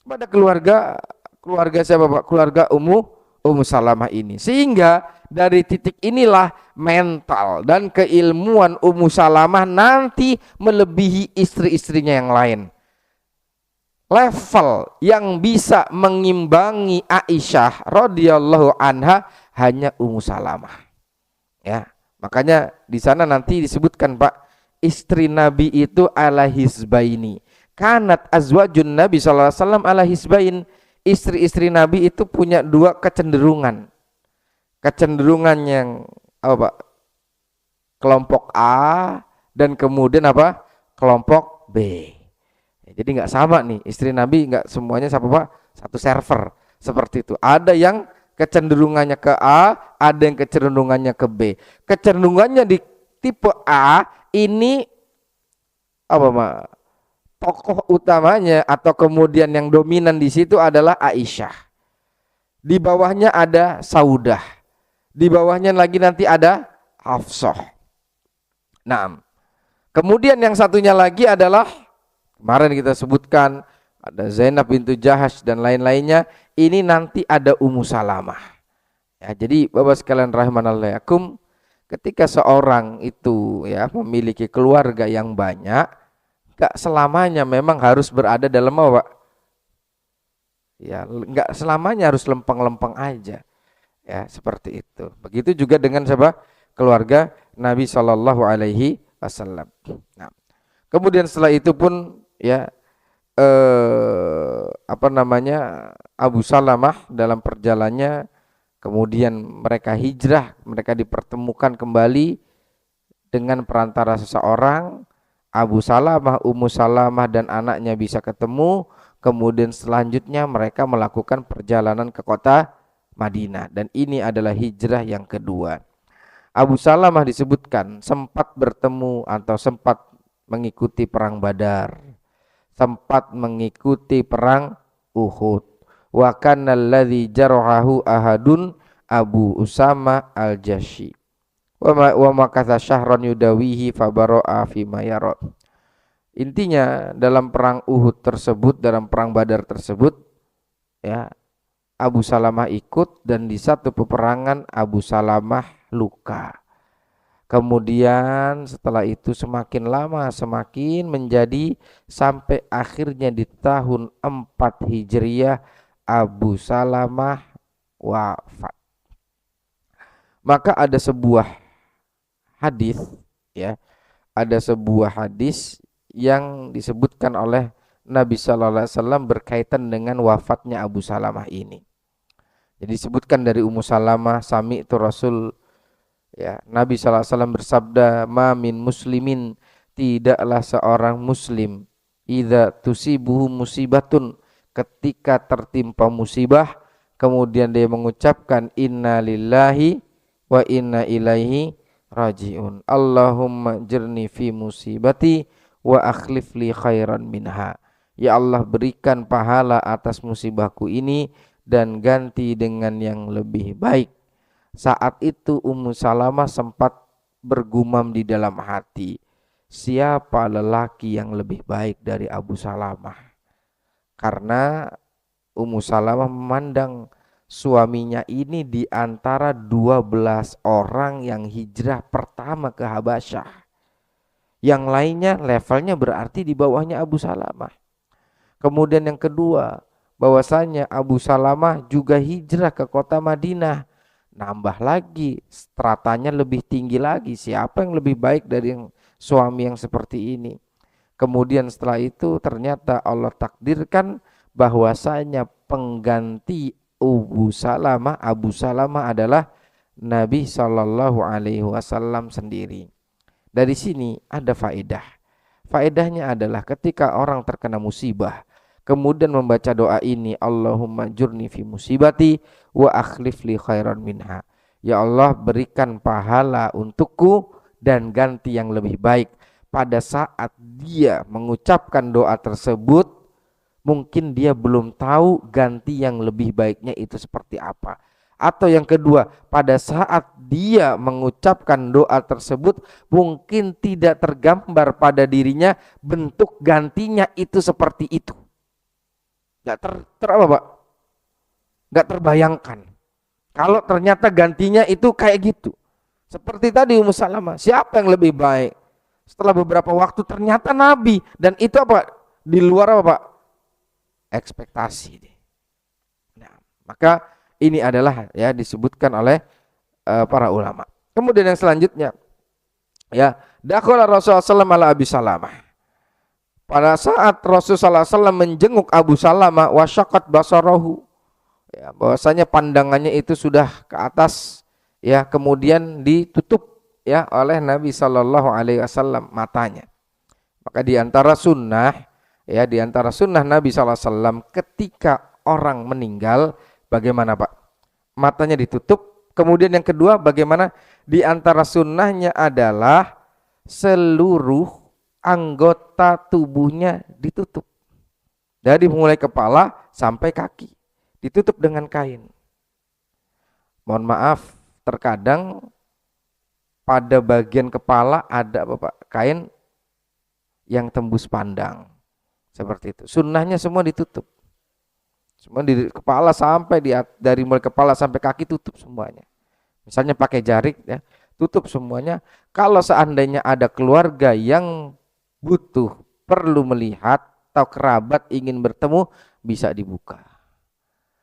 Pada keluarga siapa, Pak? Keluarga Ummu Salamah ini. Sehingga dari titik inilah mental dan keilmuan Ummu Salamah nanti melebihi istri-istrinya yang lain. Level yang bisa mengimbangi Aisyah radhiyallahu anha hanya Ummu Salamah. Ya, makanya di sana nanti disebutkan, Pak, istri Nabi itu ala hizbaini. Kanat azwajun Nabi sallallahu alaihi wasallam ala hizbain. Istri-istri Nabi itu punya 2 kecenderungan. Kecenderungan yang apa, Pak? Kelompok A dan kemudian apa? Kelompok B. Jadi nggak sama nih, istri Nabi nggak semuanya sama, Pak, satu server seperti itu. Ada yang kecenderungannya ke A, ada yang kecenderungannya ke B. Kecenderungannya di tipe A ini apa, Pak? Tokoh utamanya atau kemudian yang dominan di situ adalah Aisyah. Di bawahnya ada Saudah. Di bawahnya lagi nanti ada Hafsah. Nah, kemudian yang satunya lagi adalah kemarin kita sebutkan ada Zainab bintu Jahash dan lain-lainnya. Ini nanti ada Ummu Salamah. Ya, jadi Bapak sekalian rahimanallahu, ketika seorang itu ya memiliki keluarga yang banyak, gak selamanya memang harus berada dalam apa, Pak? Ya, gak selamanya harus lempeng-lempeng aja. Ya, seperti itu. Begitu juga dengan siapa? Keluarga Nabi Shallallahu alaihi wasallam. Nah, kemudian setelah itu pun ya Abu Salamah dalam perjalanannya, kemudian mereka hijrah, mereka dipertemukan kembali dengan perantara seseorang. Abu Salamah, Ummu Salamah dan anaknya bisa ketemu. Kemudian selanjutnya mereka melakukan perjalanan ke kota Madinah, dan ini adalah hijrah yang kedua. Abu Salamah disebutkan sempat bertemu atau sempat mengikuti perang Badar, sempat mengikuti perang Uhud. Wa kana alladzi jarahu ahadun Abu Usama al-Jashi. Wa makatha syahran yudawihi fabara'a fima yara. Intinya dalam perang Uhud tersebut, dalam perang Badar tersebut, ya, Abu Salamah ikut, dan di satu peperangan Abu Salamah luka. Kemudian setelah itu semakin lama semakin menjadi sampai akhirnya di tahun 4 Hijriah Abu Salamah wafat. Maka ada sebuah hadis, ya, ada sebuah hadis yang disebutkan oleh Nabi Sallallahu Alaihi Wasallam berkaitan dengan wafatnya Abu Salamah ini. Jadi disebutkan dari Ummu Salamah, sami'tu Rasul, ya, Nabi Sallallahu Alaihi Wasallam bersabda, ma min muslimin, tidaklah seorang muslim, idza tusibuhu musibatun, ketika tertimpa musibah, kemudian dia mengucapkan inna lillahi wa inna ilaihi rajiun, Allahumma jirni fi musibati wa akhlif li khairan minha. Ya Allah, berikan pahala atas musibahku ini dan ganti dengan yang lebih baik. Saat itu Ummu Salamah sempat bergumam di dalam hati, siapa lelaki yang lebih baik dari Abu Salamah? Karena Ummu Salamah memandang suaminya ini di antara 12 orang yang hijrah pertama ke Habasyah. Yang lainnya levelnya berarti di bawahnya Abu Salamah. Kemudian yang kedua, bahwasanya Abu Salamah juga hijrah ke kota Madinah. Nambah lagi, stratanya lebih tinggi lagi. Siapa yang lebih baik dari suami yang seperti ini? Kemudian setelah itu ternyata Allah takdirkan bahwasanya pengganti Abu Salamah adalah Nabi Shallallahu Alaihi Wasallam sendiri. Dari sini ada faedah. Faedahnya adalah ketika orang terkena musibah, kemudian membaca doa ini, Allahumma jurni fi musibati wa akhlif li khairan minha. Ya Allah, berikan pahala untukku dan ganti yang lebih baik. Pada saat dia mengucapkan doa tersebut, mungkin dia belum tahu ganti yang lebih baiknya itu seperti apa. Atau yang kedua, pada saat dia mengucapkan doa tersebut, mungkin tidak tergambar pada dirinya bentuk gantinya itu seperti itu. Apa Pak? Gak terbayangkan. Kalau ternyata gantinya itu kayak gitu. Seperti tadi Ummu Salamah, siapa yang lebih baik? Setelah beberapa waktu ternyata Nabi, dan itu apa? Di luar apa Pak? Ekspektasi. Nah, maka ini adalah ya disebutkan oleh para ulama. Kemudian yang selanjutnya, ya, dakhala Rasulullah SAW ala Abi Salamah. Pada saat Rasulullah SAW menjenguk Abu Salamah, wasyaqat basarahu, ya, bahwasanya pandangannya itu sudah ke atas, ya, kemudian ditutup ya oleh Nabi Shallallahu Alaihi Wasallam matanya. Maka di antara sunnah, ya, di antara sunnah Nabi Shallallahu Alaihi Wasallam ketika orang meninggal, bagaimana Pak? Matanya ditutup. Kemudian yang kedua, bagaimana? Di antara sunnahnya adalah seluruh anggota tubuhnya ditutup. Dari mulai kepala sampai kaki ditutup dengan kain. Mohon maaf, terkadang pada bagian kepala ada Bapak kain yang tembus pandang. Seperti itu. Sunnahnya semua ditutup. Semua di kepala sampai dari mulai kepala sampai kaki tutup semuanya. Misalnya pakai jarik ya, tutup semuanya. Kalau seandainya ada keluarga yang butuh, perlu melihat atau kerabat ingin bertemu, bisa dibuka.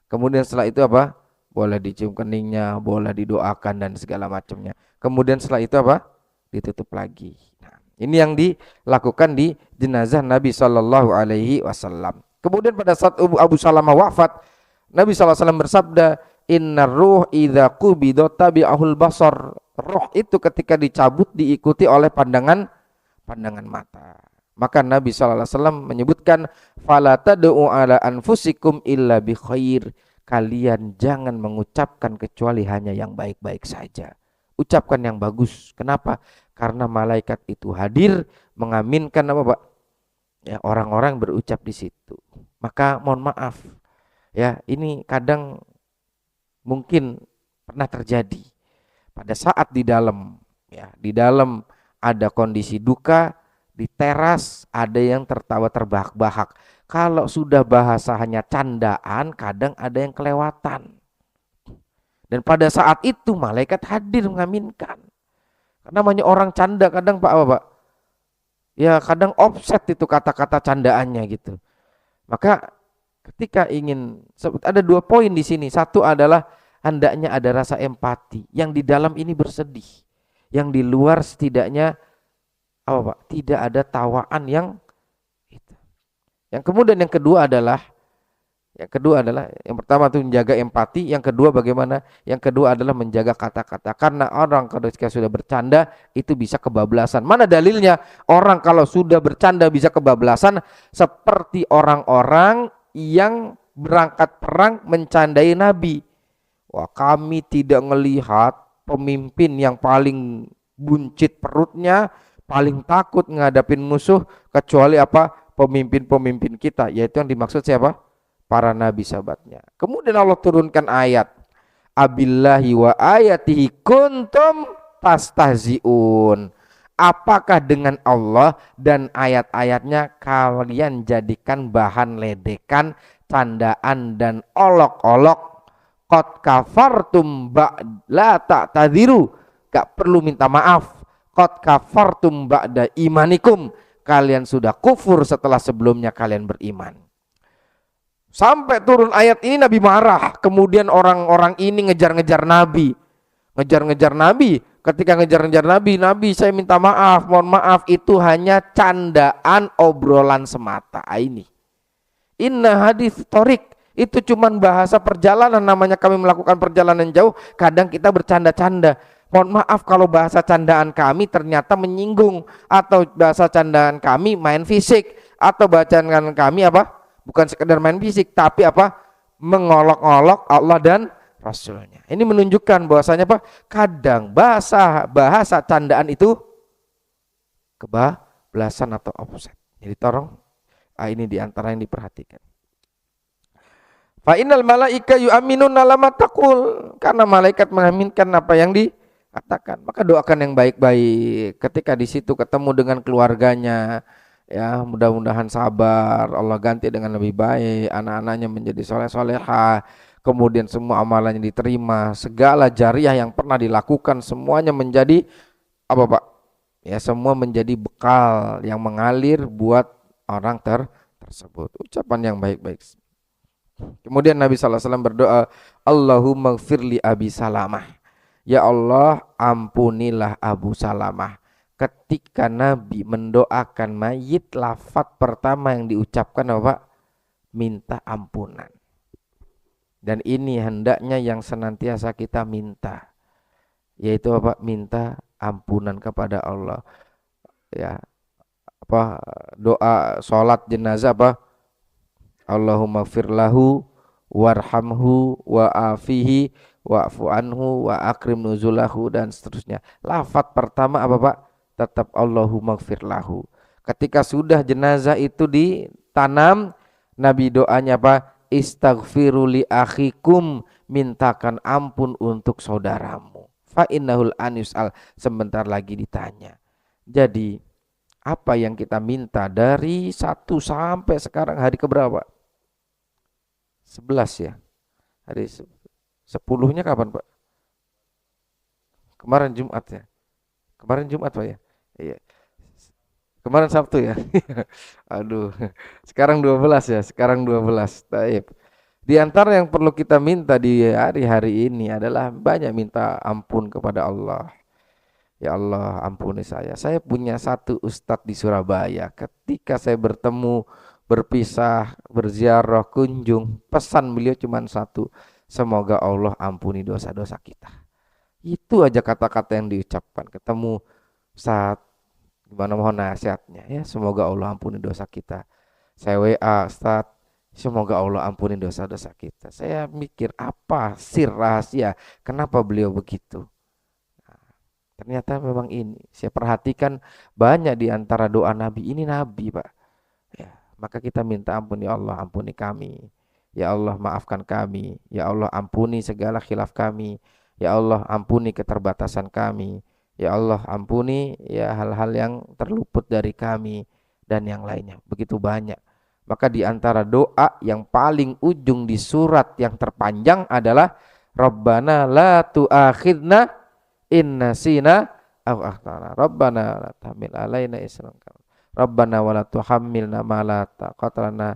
Kemudian setelah itu apa? Boleh dicium keningnya, boleh didoakan dan segala macamnya. Kemudian setelah itu apa? Ditutup lagi. Nah, ini yang dilakukan di jenazah Nabi Shallallahu Alaihi Wasallam. Kemudian pada saat Abu Salamah wafat, Nabi SAW bersabda, Inna ruh idza qubida tabi'ahul basar. Roh itu ketika dicabut diikuti oleh pandangan mata. Maka Nabi SAW menyebutkan, fala tad'u ala anfusikum illa bi khair. Kalian jangan mengucapkan kecuali hanya yang baik-baik saja. Ucapkan yang bagus. Kenapa? Karena malaikat itu hadir mengaminkan apa Pak? Ya, orang-orang berucap di situ. Maka mohon maaf, ya, ini kadang mungkin pernah terjadi pada saat di dalam, ya, di dalam ada kondisi duka, di teras ada yang tertawa terbahak-bahak. Kalau sudah bahasa hanya candaan, kadang ada yang kelewatan. Dan pada saat itu malaikat hadir mengaminkan. Karena namanya orang canda kadang Pak, ya kadang offset itu kata-kata candaannya gitu. Maka ketika ingin, ada 2 poin di sini. Satu adalah hendaknya ada rasa empati. Yang di dalam ini bersedih. Yang di luar setidaknya apa Pak? Tidak ada tawaan yang itu. Yang kemudian yang kedua adalah yang pertama itu menjaga empati, yang kedua bagaimana? Yang kedua adalah menjaga kata-kata. Karena orang kalau sudah bercanda itu bisa kebablasan. Mana dalilnya? Orang kalau sudah bercanda bisa kebablasan seperti orang-orang yang berangkat perang mencandai Nabi. Wah, kami tidak melihat pemimpin yang paling buncit perutnya, paling takut ngadapin musuh kecuali apa? Pemimpin-pemimpin kita, yaitu yang dimaksud siapa? Para nabi sahabatnya. Kemudian Allah turunkan ayat, abillahi wa ayatihi kuntum tastahziun. Apakah dengan Allah dan ayat-ayatnya kalian jadikan bahan ledekan, candaan dan olok-olok? Qad kafartum ba'da ta'tadiru. Gak perlu minta maaf. Qad kafartum ba'da imanikum. Kalian sudah kufur setelah sebelumnya kalian beriman. Sampai turun ayat ini Nabi marah. Kemudian orang-orang ini ngejar-ngejar Nabi. Ngejar-ngejar Nabi. Ketika ngejar-ngejar Nabi, Nabi saya minta maaf, mohon maaf, itu hanya candaan obrolan semata. Ini. Inna hadits torik. Itu cuman bahasa perjalanan, namanya kami melakukan perjalanan jauh. Kadang kita bercanda-canda. Mohon maaf kalau bahasa candaan kami ternyata menyinggung. Atau bahasa candaan kami main fisik. Atau bacaan kami apa? Bukan sekedar main fisik, tapi apa? Mengolok-olok Allah dan Rasulnya. Ini menunjukkan bahwasanya apa? Kadang bahasa candaan itu kebablasan atau offset. Jadi tolong ini diantara yang diperhatikan. Fa innal malaika yu'minuna lama taqul, karena malaikat mengaminkan apa yang dikatakan. Maka doakan yang baik-baik. Ketika di situ ketemu dengan keluarganya, ya mudah-mudahan sabar, Allah ganti dengan lebih baik, anak-anaknya menjadi soleh-solehah, kemudian semua amalannya diterima, segala jariah yang pernah dilakukan semuanya menjadi apa Pak? Ya semua menjadi bekal yang mengalir buat orang tersebut. Ucapan yang baik-baik. Kemudian Nabi SAW berdoa, Allahumma gfirli Abi Salamah. Ya Allah, ampunilah Abu Salamah. Ketika Nabi mendoakan mayit, lafaz pertama yang diucapkan apa? Minta ampunan. Dan ini hendaknya yang senantiasa kita minta, yaitu apa? Minta ampunan kepada Allah. Ya, apa doa sholat jenazah apa? Allahumma firlahu warhamhu wa'afihi wa'fu anhu wa akrim nuzulahu, dan seterusnya. Lafaz pertama apa Pak? Tetap Allahumma firlahu. Ketika sudah jenazah itu ditanam, Nabi doanya apa? Istaghfiru li akhikum, mintakan ampun untuk saudaramu. Fa innahul an yus'al, sebentar lagi ditanya. Jadi apa yang kita minta dari 1 sampai sekarang hari keberapa? 11 ya. Hari 10-nya kapan Pak? Kemarin Jumat ya. Kemarin Jumat Pak ya. Iya. Kemarin Sabtu ya. Aduh. Sekarang 12 ya. Sekarang 12. Taib. Di antara yang perlu kita minta di hari-hari ini adalah banyak minta ampun kepada Allah. Ya Allah, ampuni saya. Saya punya satu ustadz di Surabaya. Ketika saya bertemu, berpisah, berziarah, kunjung, pesan beliau cuma satu. Semoga Allah ampuni dosa-dosa kita. Itu aja kata-kata yang diucapkan. Ketemu saat gimana, mohon nasihatnya ya. Semoga Allah ampuni dosa kita. Saya WA, Ustaz, semoga Allah ampuni dosa-dosa kita. Saya mikir apa sir rahasia kenapa beliau begitu. Ternyata memang ini, saya perhatikan banyak di antara doa Nabi ini Nabi Pak. Ya, maka kita minta ampun, ya Allah ampuni kami. Ya Allah maafkan kami. Ya Allah ampuni segala khilaf kami. Ya Allah ampuni keterbatasan kami. Ya Allah ampuni ya hal-hal yang terluput dari kami dan yang lainnya. Begitu banyak. Maka di antara doa yang paling ujung di surat yang terpanjang adalah Rabbana la tu'akhidna inna sina aw akhtana. Rabbana la tahmil alaina isran. Rabbana wa la tuhammilna ma la taqata lana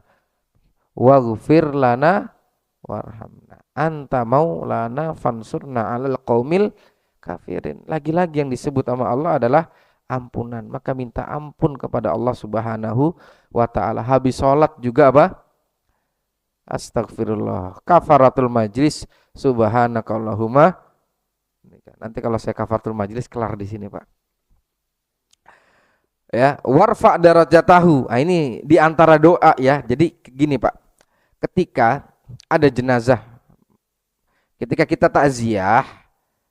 waghfir lana warhamna. Anta maulana fansurna 'alal qaumil kafirin. Lagi-lagi yang disebut sama Allah adalah ampunan. Maka minta ampun kepada Allah Subhanahu wa taala. Habis salat juga apa? Astagfirullah. Kafaratul majlis subhanakallahumma. Nanti kalau saya kafaratul majlis kelar di sini Pak. Ya, warfa darajatahu. Nah, ini di antara doa ya. Jadi gini Pak. Ketika ada jenazah, ketika kita takziah,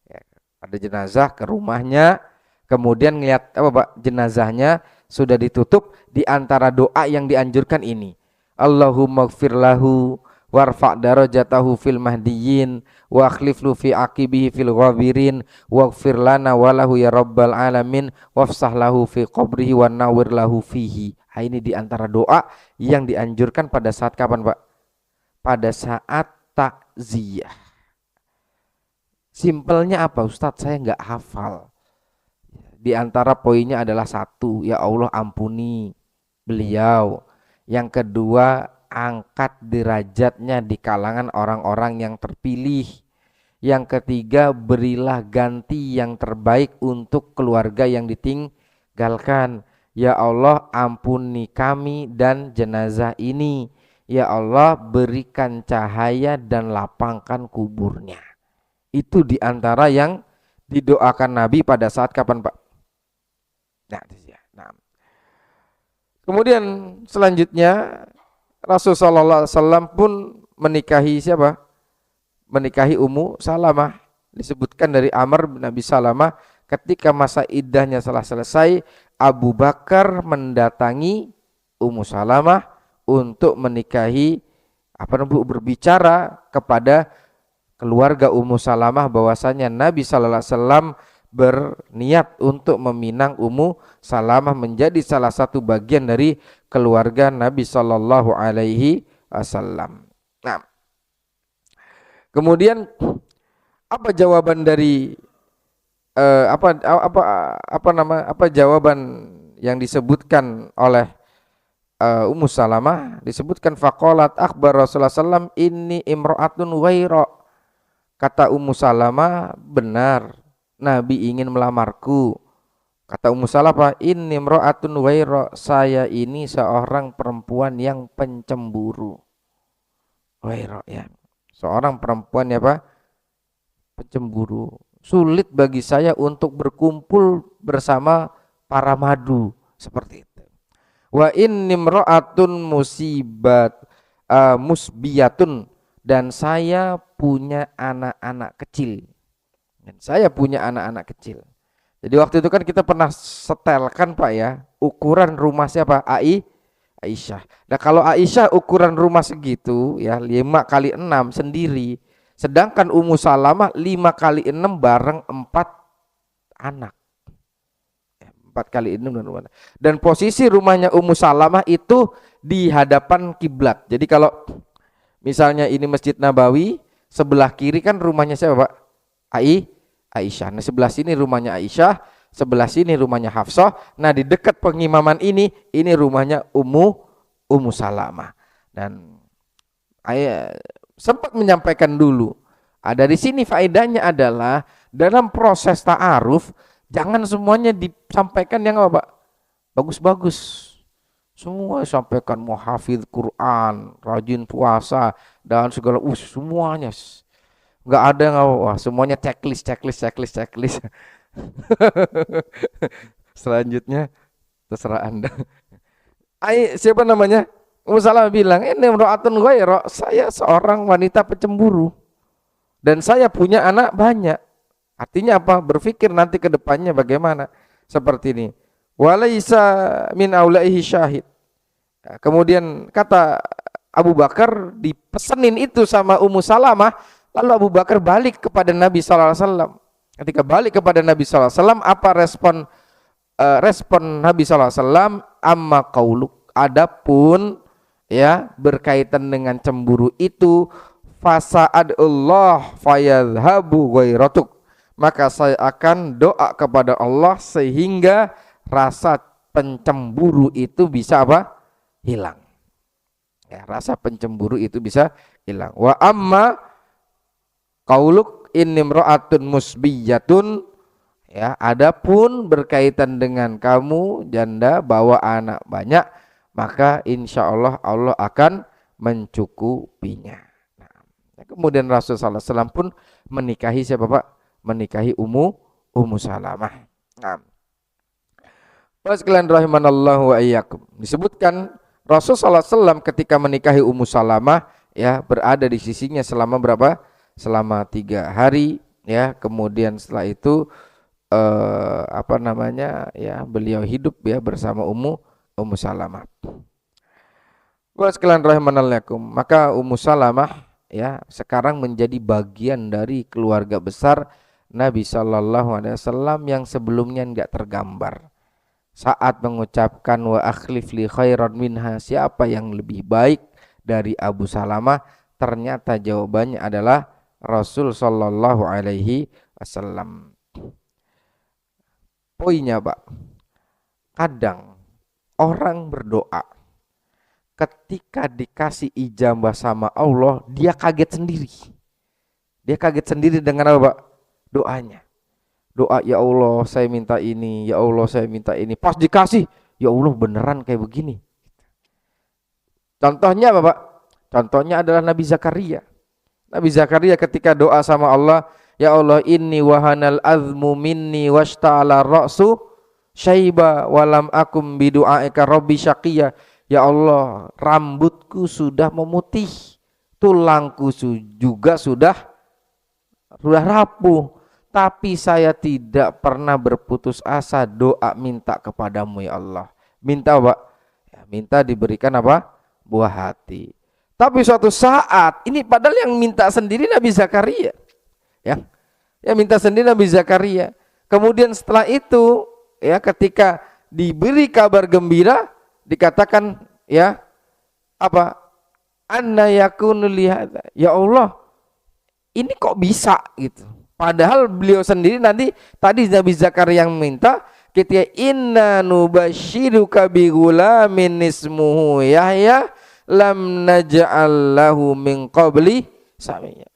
ya, ada jenazah ke rumahnya, kemudian ngelihat apa Pak? Jenazahnya sudah ditutup, di antara doa yang dianjurkan ini. Allahumma gfir lahu warfa' darajatahu fil mahdiyin wa akhliflu fi aqibihi fil ghabirin waghfir lana walahu ya rabbal alamin wafsah lahu fi qabrihi wa nawwir lahu fihi. Ini di antara doa yang dianjurkan pada saat kapan Pak? Pada saat takziah. Simpelnya apa Ustadz? Saya nggak hafal. Di antara poinnya adalah satu, ya Allah ampuni beliau. Yang kedua, angkat derajatnya di kalangan orang-orang yang terpilih. Yang ketiga, berilah ganti yang terbaik untuk keluarga yang ditinggalkan. Ya Allah ampuni kami dan jenazah ini. Ya Allah berikan cahaya dan lapangkan kuburnya. Itu di antara yang didoakan Nabi pada saat kapan Pak? Nah. Kemudian selanjutnya Rasulullah SAW pun menikahi siapa? menikahi Ummu Salamah. Disebutkan dari Amr bin Abi Salamah, ketika masa iddahnya telah selesai, Abu Bakar mendatangi Ummu Salamah untuk menikahi, berbicara kepada keluarga Ummu Salamah bahwasanya Nabi sallallahu alaihi wasallam berniat untuk meminang Ummu Salamah menjadi salah satu bagian dari keluarga Nabi sallallahu alaihi wasallam. Nah, kemudian apa jawaban dari jawaban yang disebutkan oleh Ummu Salamah? Disebutkan faqalat akhbar Rasulullah sallam inni imra'atun waira. Kata Ummu Salamah, benar Nabi ingin melamarku. Kata Ummu Salamah, inni imra'atun waira, saya ini seorang perempuan yang pencemburu. Waira, ya, seorang perempuan ya Pak, pencemburu. Sulit bagi saya untuk berkumpul bersama para madu seperti itu. Wa inni imra'atun musbiyatun, dan saya punya anak-anak kecil. Dan saya punya anak-anak kecil. Jadi waktu itu kan kita pernah setelkan Pak ya, ukuran rumah siapa? Aisyah. Nah kalau Aisyah ukuran rumah segitu ya 5 kali 6 sendiri. Sedangkan Ummu Salamah 5 kali 6 bareng 4 anak. 4 kali 6 dan posisi rumahnya Ummu Salamah itu di hadapan kiblat. Jadi kalau misalnya ini Masjid Nabawi, sebelah kiri kan rumahnya siapa Pak? Aisyah. Nah sebelah sini rumahnya Aisyah, sebelah sini rumahnya Hafsah. Nah di dekat pengimaman ini rumahnya Ummu Salamah. Dan sempat menyampaikan dulu. Dari sini faedahnya adalah dalam proses ta'aruf jangan semuanya disampaikan yang apa Pak? Bagus-bagus. Semua disampaikan mau hafidz Quran, rajin puasa dan segala semuanya. Enggak ada yang wah, semuanya checklist. Selanjutnya terserah Anda. Siapa namanya? Ummu Salamah bilang, ini imra'atun ghaira, saya seorang wanita pencemburu dan saya punya anak banyak. Artinya apa? Berpikir nanti ke depannya bagaimana. Seperti ini. Walaisa min aulaihi syahid. Kemudian kata Abu Bakar dipesenin itu sama Ummu Salamah, lalu Abu Bakar balik kepada Nabi sallallahu alaihi wasallam. Ketika balik kepada Nabi sallallahu alaihi wasallam, apa respon Nabi sallallahu alaihi wasallam? Amma qauluk, adapun ya berkaitan dengan cemburu itu, fasa'adullah fayadhabu ghairatuk, maka saya akan doa kepada Allah sehingga rasa pencemburu itu bisa apa? Hilang. Ya, rasa pencemburu itu bisa hilang. Wa amma qauluk inni imra'atun musbiyatun, ya, adapun berkaitan dengan kamu janda bawa anak banyak, maka insya Allah Allah akan mencukupinya. Nah, kemudian Rasulullah SAW pun menikahi siapa Pak? Menikahi Ummu Salamah. Nah, sekalian rahimanallahu wa iyyakum. Disebutkan Rasulullah SAW ketika menikahi Ummu Salamah ya berada di sisinya selama berapa? Selama 3 hari ya. Kemudian setelah itu beliau hidup ya bersama Ummu Salamah. Wa sekalian rahimanallahu, maka Ummu Salamah ya sekarang menjadi bagian dari keluarga besar Nabi sallallahu alaihi wasallam yang sebelumnya enggak tergambar. Saat mengucapkan wa akhlif li khairan minha, siapa yang lebih baik dari Abu Salamah, ternyata jawabannya adalah Rasul sallallahu alaihi wasallam. Poinnya Pak, kadang orang berdoa ketika dikasih ijabah sama Allah, dia kaget sendiri. Dia kaget sendiri dengan apa Pak? Doanya. Doa, ya Allah saya minta ini, ya Allah saya minta ini. Pas dikasih, ya Allah beneran kayak begini. Contohnya apa Pak? Contohnya adalah Nabi Zakaria. Nabi Zakaria ketika doa sama Allah, ya Allah inni wahanal azmu minni washta'ala ra'su syaiba walam akum bidu'aika rabbi syaqiyya. Ya Allah, rambutku sudah memutih, tulangku juga sudah sudah rapuh, tapi saya tidak pernah berputus asa doa minta kepadamu ya Allah. Minta apa? Ya, minta diberikan apa? Buah hati. Tapi suatu saat, ini padahal yang minta sendiri Nabi Zakaria. Ya, ya minta sendiri Nabi Zakaria. Kemudian setelah itu, ya ketika diberi kabar gembira, dikatakan ya apa? Anna yakunu li hadza. Ya Allah, ini kok bisa gitu. Padahal beliau sendiri nanti tadi Nabi Zakaria yang minta ketika inna nubasyiruka bi ghulamin ismuhu Yahya lam naj'al lahu min qabli samia.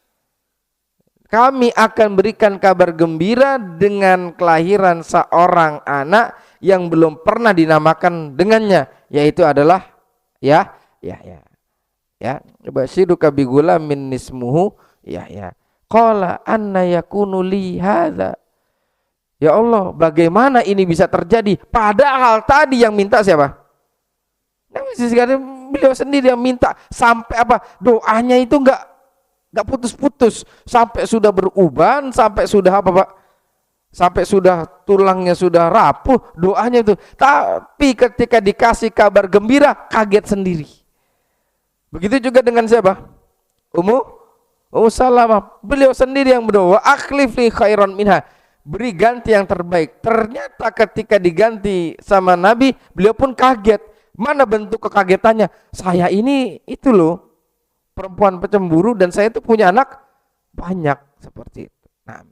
Kami akan berikan kabar gembira dengan kelahiran seorang anak yang belum pernah dinamakan dengannya, yaitu adalah Yahya. Ya, basyiruka bi ghulamin ismuhu Yahya. Qala anna yakunu li hadza. Ya Allah, bagaimana ini bisa terjadi? Padahal tadi yang minta siapa? Beliau sendiri yang minta, sampai apa? Doanya itu enggak putus-putus, sampai sudah beruban, sampai sudah apa Pak? Sampai sudah tulangnya sudah rapuh, doanya itu. Tapi ketika dikasih kabar gembira, kaget sendiri. Begitu juga dengan siapa? Ummu Salamah. Beliau sendiri yang berdoa, akhlif li khairan minha. Beri ganti yang terbaik. Ternyata ketika diganti sama Nabi, beliau pun kaget. Mana bentuk kekagetannya? Saya ini itu loh, perempuan pecemburu dan saya itu punya anak banyak seperti itu. Nah,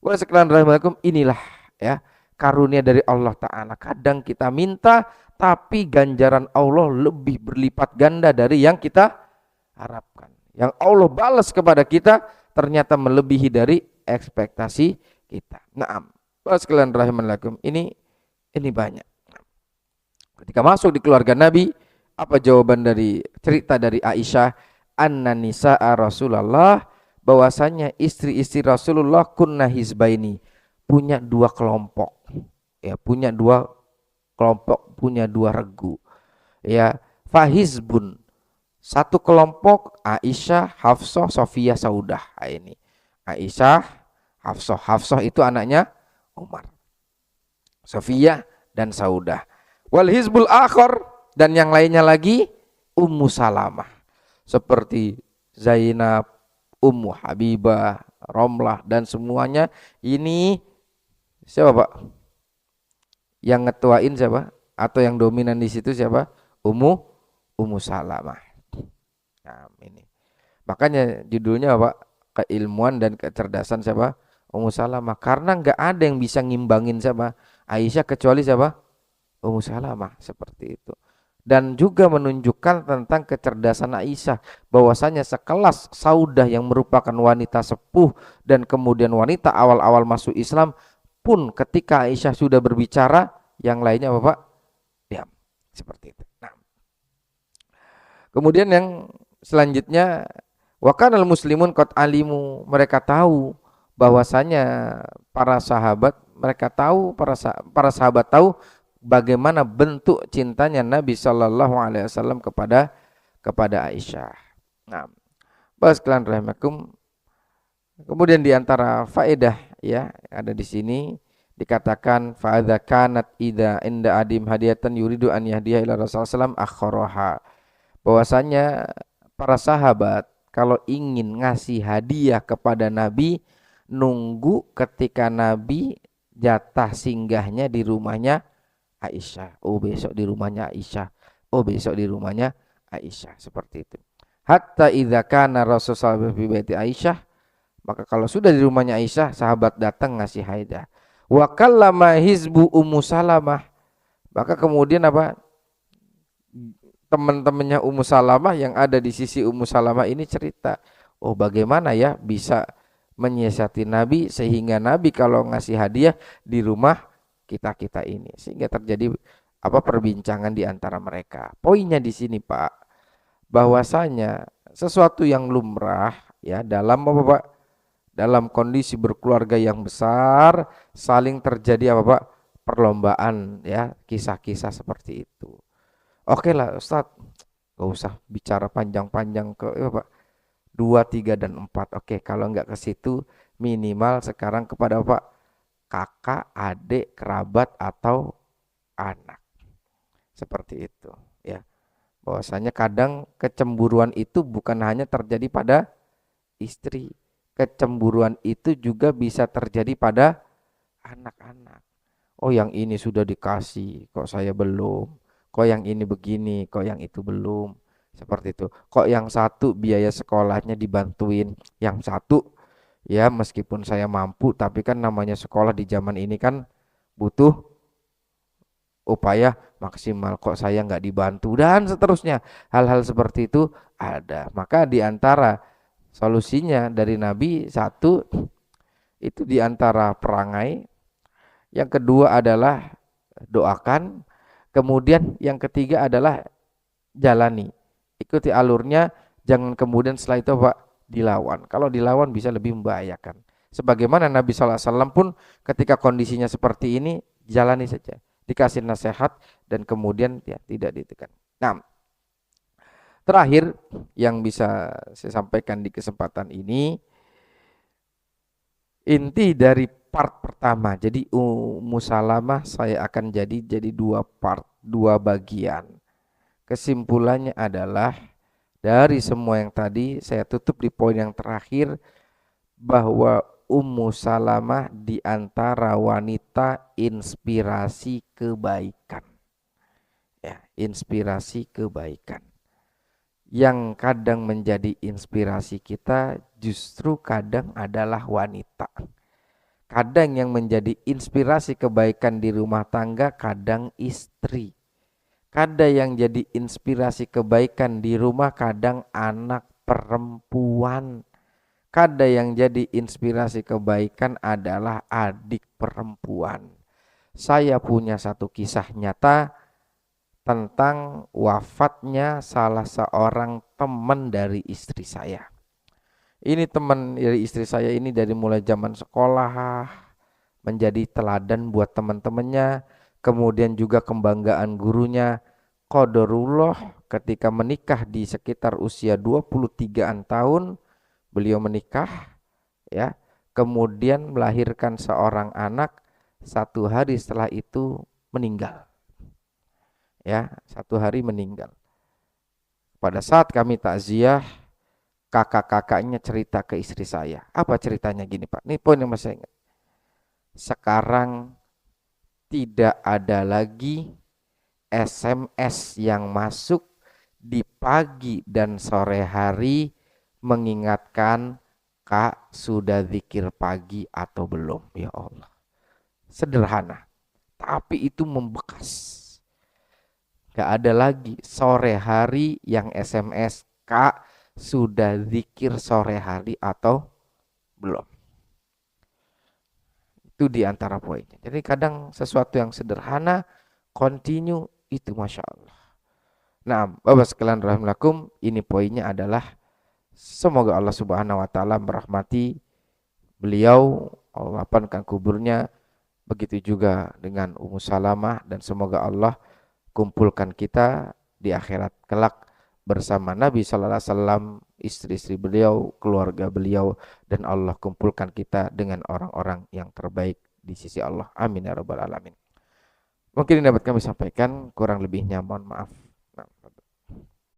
wa sekalian rahimakum, inilah ya karunia dari Allah Ta'ala. Kadang kita minta tapi ganjaran Allah lebih berlipat ganda dari yang kita harapkan. Yang Allah balas kepada kita ternyata melebihi dari ekspektasi kita. Nah, wa sekalian rahimakum, ini banyak. Ketika masuk di keluarga Nabi, apa jawaban dari cerita dari Aisyah? Anna nisa'a Rasulullah, bahwasanya istri-istri Rasulullah kunna hizbaini, punya dua kelompok. Ya, punya dua kelompok, punya dua regu. Ya, fahizbun, satu kelompok Aisyah, Hafsah, Sofiyah, Saudah. Nah, ini Aisyah, Hafsah. Hafsah itu anaknya Umar. Sofiyah dan Saudah. Wal hizbul akhar, dan yang lainnya lagi Ummu Salamah. Seperti Zainab, Ummu Habibah, Romlah dan semuanya. Ini siapa Pak? Yang ngetuain siapa? Atau yang dominan di situ siapa? Ummu Salamah. Nah, ini. Makanya judulnya Pak, keilmuan dan kecerdasan siapa? Ummu Salamah. Karena enggak ada yang bisa ngimbangin siapa? Aisyah kecuali siapa? Ummu Salamah, seperti itu. Dan juga menunjukkan tentang kecerdasan Aisyah, bahwasanya sekelas Saudah yang merupakan wanita sepuh dan kemudian wanita awal-awal masuk Islam pun ketika Aisyah sudah berbicara, yang lainnya apa Pak? Diam. Seperti itu. Nah, kemudian yang selanjutnya, wa kanal muslimun qad alimu, mereka tahu bahwasanya para sahabat, mereka tahu para sahabat tahu bagaimana bentuk cintanya Nabi Shallallahu Alaihi Wasallam kepada Aisyah. Nah, bahas kalian rahimakum. Kemudian diantara faedah ya ada di sini dikatakan faadha kanat ida inda adim hadiyatan yuridu an yahdiya ila Rasulullah sallam akharaha. Bahwasanya para sahabat kalau ingin ngasih hadiah kepada Nabi, nunggu ketika Nabi jatah singgahnya di rumahnya Aisyah. Oh besok di rumahnya Aisyah. Oh besok di rumahnya Aisyah. Seperti itu. Hatta idza kana Rasulullah fi baiti Aisyah, maka kalau sudah di rumahnya Aisyah, sahabat datang ngasih hadiah. Wa kallama hizbu Ummu Salamah, maka kemudian apa? Teman-temannya Ummu Salamah yang ada di sisi Ummu Salamah ini cerita, oh bagaimana ya bisa menyiasati Nabi sehingga Nabi kalau ngasih hadiah di rumah kita ini, sehingga terjadi apa perbincangan di antara mereka. Poinnya di sini Pak, bahwasanya sesuatu yang lumrah ya dalam apa Pak? Dalam kondisi berkeluarga yang besar saling terjadi apa Pak? Perlombaan ya, kisah-kisah seperti itu. Oke lah Ustadz, gak usah bicara panjang-panjang ke Pak 2, 3 dan 4. Oke, kalau enggak ke situ, minimal sekarang kepada apa? Kakak, adik, kerabat atau anak. Seperti itu, ya. Bahwasanya kadang kecemburuan itu bukan hanya terjadi pada istri. Kecemburuan itu juga bisa terjadi pada anak-anak. Oh, yang ini sudah dikasih, kok saya belum. Kok yang ini begini, kok yang itu belum. Seperti itu. Kok yang satu biaya sekolahnya dibantuin, yang satu ya meskipun saya mampu, tapi kan namanya sekolah di zaman ini kan butuh upaya maksimal, kok saya nggak dibantu dan seterusnya. Hal-hal seperti itu ada. Maka di antara solusinya dari Nabi, satu itu di antara perangai, yang kedua adalah doakan, kemudian yang ketiga adalah jalani, ikuti alurnya, jangan kemudian setelah itu Pak dilawan. Kalau dilawan bisa lebih membahayakan. Sebagaimana Nabi SAW pun ketika kondisinya seperti ini, jalani saja, dikasih nasihat dan kemudian ya tidak ditekan. Nah, terakhir yang bisa saya sampaikan di kesempatan ini, inti dari part pertama. Jadi Ummu Salamah saya akan jadi dua part, dua bagian. Kesimpulannya adalah dari semua yang tadi saya tutup di poin yang terakhir, bahwa Ummu Salamah di antara wanita inspirasi kebaikan. Ya, inspirasi kebaikan. Yang kadang menjadi inspirasi kita justru kadang adalah wanita. Kadang yang menjadi inspirasi kebaikan di rumah tangga kadang istri. Kadang yang jadi inspirasi kebaikan di rumah kadang anak perempuan. Kadang yang jadi inspirasi kebaikan adalah adik perempuan. Saya punya satu kisah nyata tentang wafatnya salah seorang teman dari istri saya. Ini teman dari istri saya ini dari mulai zaman sekolah menjadi teladan buat teman-temannya, kemudian juga kebanggaan gurunya. Qadarullah ketika menikah di sekitar usia 23-an tahun, beliau menikah ya, kemudian melahirkan seorang anak, satu hari setelah itu meninggal. Ya, satu hari meninggal. Pada saat kami takziah, kakak-kakaknya cerita ke istri saya. Apa ceritanya gini Pak? Ini poin yang masih ingat. Sekarang tidak ada lagi SMS yang masuk di pagi dan sore hari mengingatkan Kak sudah zikir pagi atau belum. Ya Allah. Sederhana, tapi itu membekas. Gak ada lagi sore hari yang SMS Kak sudah zikir sore hari atau belum. Itu di antara poinnya. Jadi kadang sesuatu yang sederhana continue itu Masya Allah. Nah, Bapak sekalian rahimakumullah, ini poinnya adalah semoga Allah Subhanahu wa taala merahmati beliau, Allah lapangkan kuburnya, begitu juga dengan Ummu Salamah, dan semoga Allah kumpulkan kita di akhirat kelak bersama Nabi sallallahu alaihi wasallam, istri-istri beliau, keluarga beliau, dan Allah kumpulkan kita dengan orang-orang yang terbaik di sisi Allah. Amin ya rabbal alamin. Mungkin ini dapat kami sampaikan, kurang lebihnya mohon maaf.